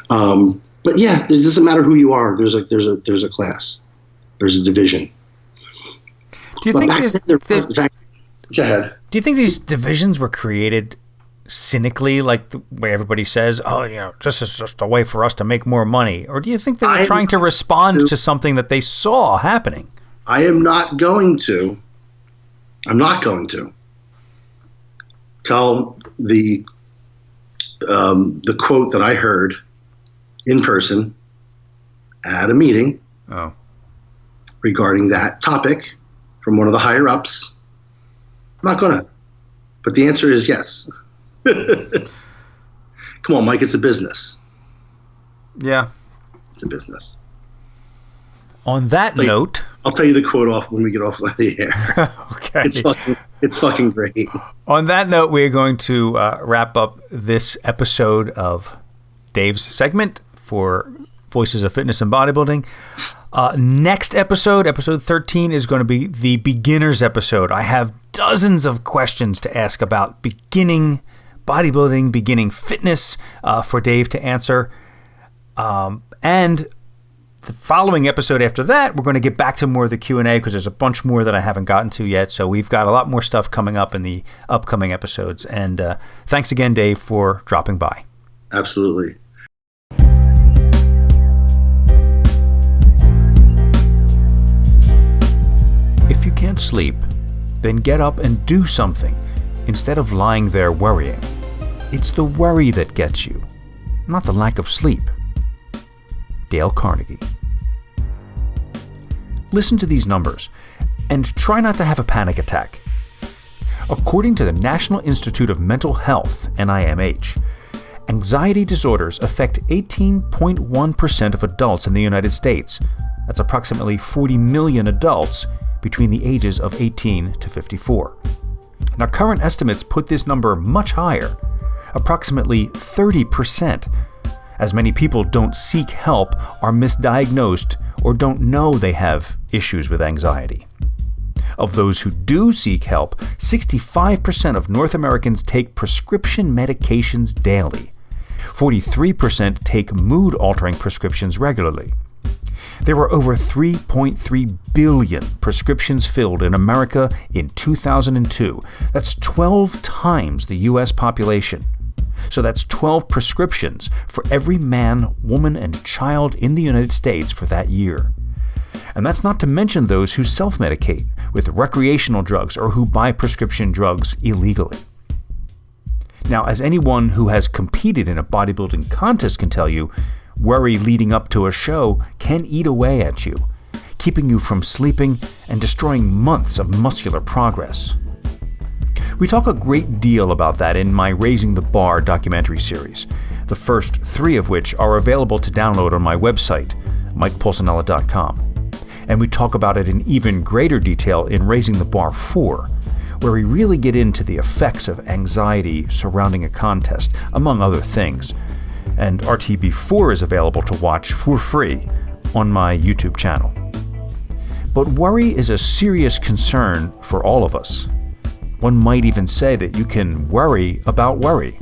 But yeah, it doesn't matter who you are. There's a class. There's a division. Do you think go ahead. Do you think these divisions were created cynically, like the way everybody says, oh, this is just a way for us to make more money? Or do you think they were trying to respond to something that they saw happening? I'm not going to tell the quote that I heard in person at a meeting regarding that topic from one of the higher ups. I'm not gonna. But the answer is yes. Come on, Mike, it's a business. Yeah. It's a business. On that note, I'll tell you the quote off when we get off the air. Okay. It's fucking great. On that note, we're going to wrap up this episode of Dave's segment for Voices of Fitness and Bodybuilding. Next episode 13, is going to be the beginner's episode. I have dozens of questions to ask about beginning bodybuilding, beginning fitness for Dave to answer. And the following episode after that, we're going to get back to more of the Q&A because there's a bunch more that I haven't gotten to yet. So we've got a lot more stuff coming up in the upcoming episodes. And thanks again, Dave, for dropping by. Absolutely. If you can't sleep, then get up and do something instead of lying there worrying. It's the worry that gets you, not the lack of sleep. Dale Carnegie. Listen to these numbers and try not to have a panic attack. According to the National Institute of Mental Health, NIMH, anxiety disorders affect 18.1% of adults in the United States. That's approximately 40 million adults between the ages of 18 to 54. Now, current estimates put this number much higher, approximately 30%, as many people don't seek help, are misdiagnosed, or don't know they have issues with anxiety. Of those who do seek help, 65% of North Americans take prescription medications daily. 43% take mood-altering prescriptions regularly. There were over 3.3 billion prescriptions filled in America in 2002. That's 12 times the U.S. population. So that's 12 prescriptions for every man, woman, and child in the United States for that year. And that's not to mention those who self-medicate with recreational drugs or who buy prescription drugs illegally. Now, as anyone who has competed in a bodybuilding contest can tell you, worry leading up to a show can eat away at you, keeping you from sleeping and destroying months of muscular progress. We talk a great deal about that in my Raising the Bar documentary series, the first 3 of which are available to download on my website, MikePulcinella.com. And we talk about it in even greater detail in Raising the Bar 4, where we really get into the effects of anxiety surrounding a contest, among other things. And RTB4 is available to watch for free on my YouTube channel. But worry is a serious concern for all of us. One might even say that you can worry about worry.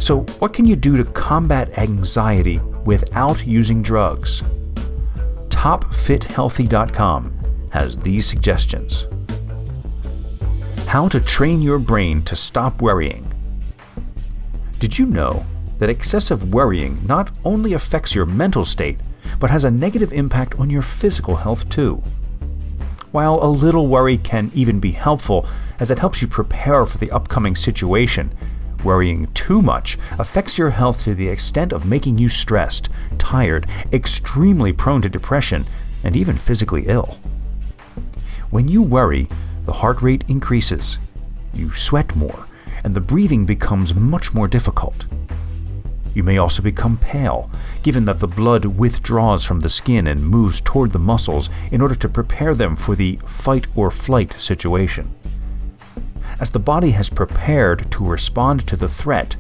So what can you do to combat anxiety without using drugs? TopFitHealthy.com has these suggestions. How to train your brain to stop worrying. Did you know that excessive worrying not only affects your mental state, but has a negative impact on your physical health too? While a little worry can even be helpful, as it helps you prepare for the upcoming situation, worrying too much affects your health to the extent of making you stressed, tired, extremely prone to depression, and even physically ill. When you worry, the heart rate increases, you sweat more, and the breathing becomes much more difficult. You may also become pale, given that the blood withdraws from the skin and moves toward the muscles in order to prepare them for the fight or flight situation. As the body has prepared to respond to the threat,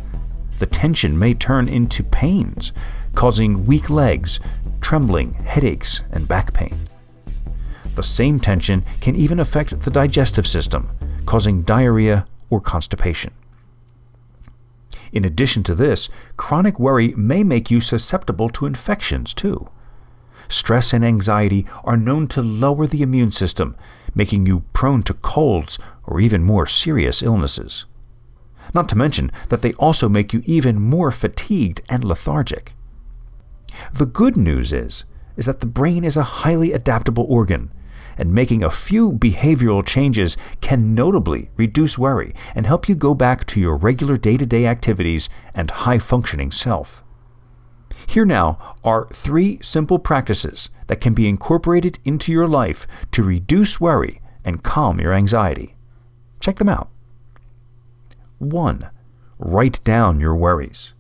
the tension may turn into pains, causing weak legs, trembling, headaches, and back pain. The same tension can even affect the digestive system, causing diarrhea or constipation. In addition to this, chronic worry may make you susceptible to infections too. Stress and anxiety are known to lower the immune system, making you prone to colds or even more serious illnesses. Not to mention that they also make you even more fatigued and lethargic. The good news is that the brain is a highly adaptable organ, and making a few behavioral changes can notably reduce worry and help you go back to your regular day-to-day activities and high-functioning self. Here now are 3 simple practices that can be incorporated into your life to reduce worry and calm your anxiety. Check them out. 1. Write down your worries.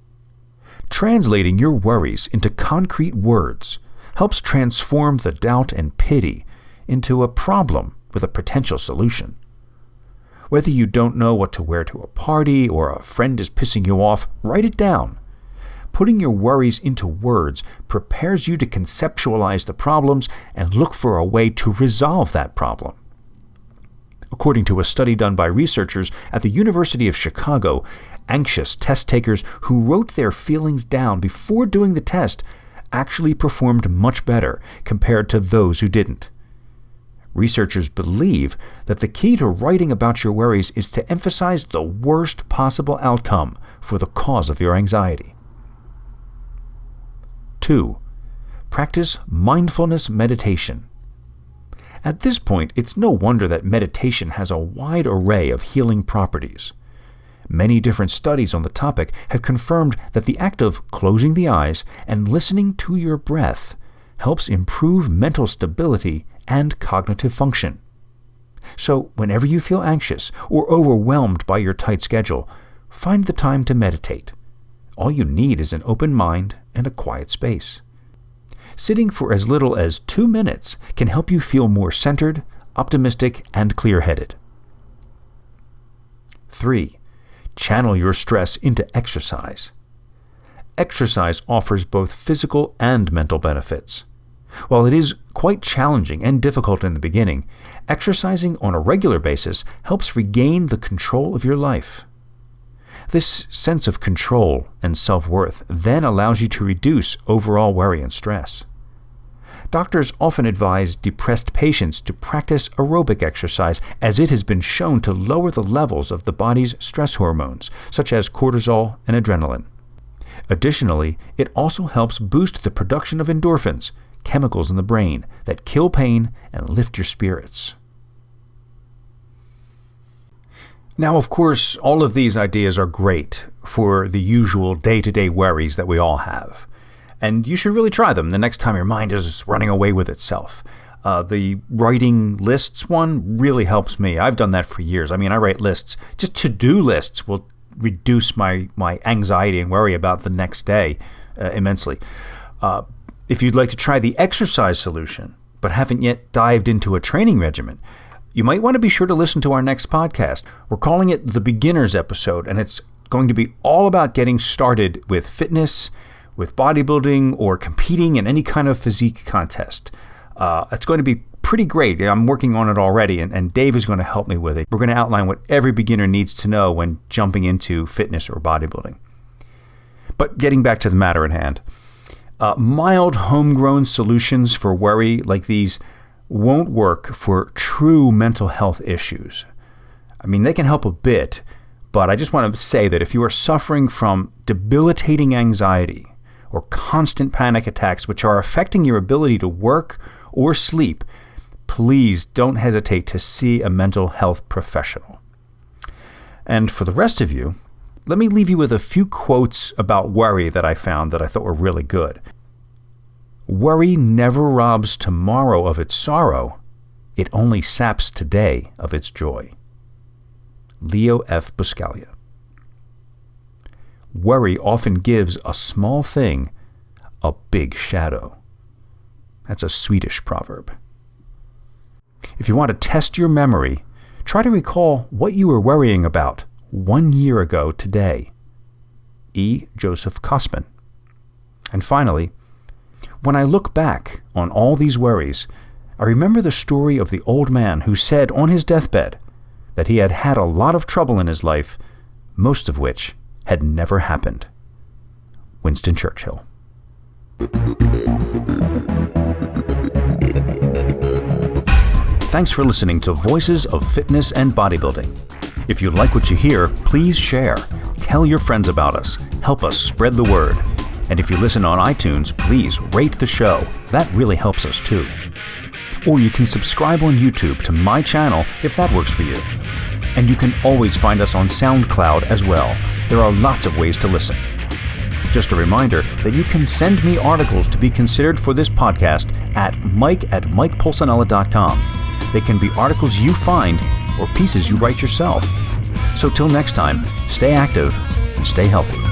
Translating your worries into concrete words helps transform the doubt and pity into a problem with a potential solution. Whether you don't know what to wear to a party or a friend is pissing you off, write it down. Putting your worries into words prepares you to conceptualize the problems and look for a way to resolve that problem. According to a study done by researchers at the University of Chicago, anxious test takers who wrote their feelings down before doing the test actually performed much better compared to those who didn't. Researchers believe that the key to writing about your worries is to emphasize the worst possible outcome for the cause of your anxiety. 2. Practice mindfulness meditation. At this point, it's no wonder that meditation has a wide array of healing properties. Many different studies on the topic have confirmed that the act of closing the eyes and listening to your breath helps improve mental stability and cognitive function. So, whenever you feel anxious or overwhelmed by your tight schedule, find the time to meditate. All you need is an open mind and a quiet space. Sitting for as little as 2 minutes can help you feel more centered, optimistic, and clear-headed. 3. Channel your stress into exercise. Exercise offers both physical and mental benefits. While it is quite challenging and difficult in the beginning, exercising on a regular basis helps regain the control of your life. This sense of control and self-worth then allows you to reduce overall worry and stress. Doctors often advise depressed patients to practice aerobic exercise, as it has been shown to lower the levels of the body's stress hormones, such as cortisol and adrenaline. Additionally, it also helps boost the production of endorphins, chemicals in the brain that kill pain and lift your spirits. Now, of course, all of these ideas are great for the usual day-to-day worries that we all have. And you should really try them the next time your mind is running away with itself. The writing lists one really helps me. I've done that for years. I mean, I write lists. Just to-do lists will reduce my anxiety and worry about the next day immensely. If you'd like to try the exercise solution, but haven't yet dived into a training regimen, you might want to be sure to listen to our next podcast. We're calling it the Beginner's Episode, and it's going to be all about getting started with fitness, with bodybuilding, or competing in any kind of physique contest. It's going to be pretty great. I'm working on it already, and Dave is going to help me with it. We're going to outline what every beginner needs to know when jumping into fitness or bodybuilding. But getting back to the matter at hand, mild homegrown solutions for worry like these won't work for true mental health issues. I mean, they can help a bit, but I just want to say that if you are suffering from debilitating anxiety or constant panic attacks which are affecting your ability to work or sleep, please don't hesitate to see a mental health professional. And for the rest of you, let me leave you with a few quotes about worry that I found that I thought were really good. Worry never robs tomorrow of its sorrow. It only saps today of its joy. Leo F. Buscaglia. Worry often gives a small thing a big shadow. That's a Swedish proverb. If you want to test your memory, try to recall what you were worrying about 1 year ago today. E. Joseph Kosman. And finally, when I look back on all these worries, I remember the story of the old man who said on his deathbed that he had had a lot of trouble in his life, most of which had never happened. Winston Churchill. Thanks for listening to Voices of Fitness and Bodybuilding. If you like what you hear, please share. Tell your friends about us. Help us spread the word. And if you listen on iTunes, please rate the show. That really helps us too. Or you can subscribe on YouTube to my channel if that works for you. And you can always find us on SoundCloud as well. There are lots of ways to listen. Just a reminder that you can send me articles to be considered for this podcast at mike@mikepulcinella.com. They can be articles you find or pieces you write yourself. So till next time, stay active and stay healthy.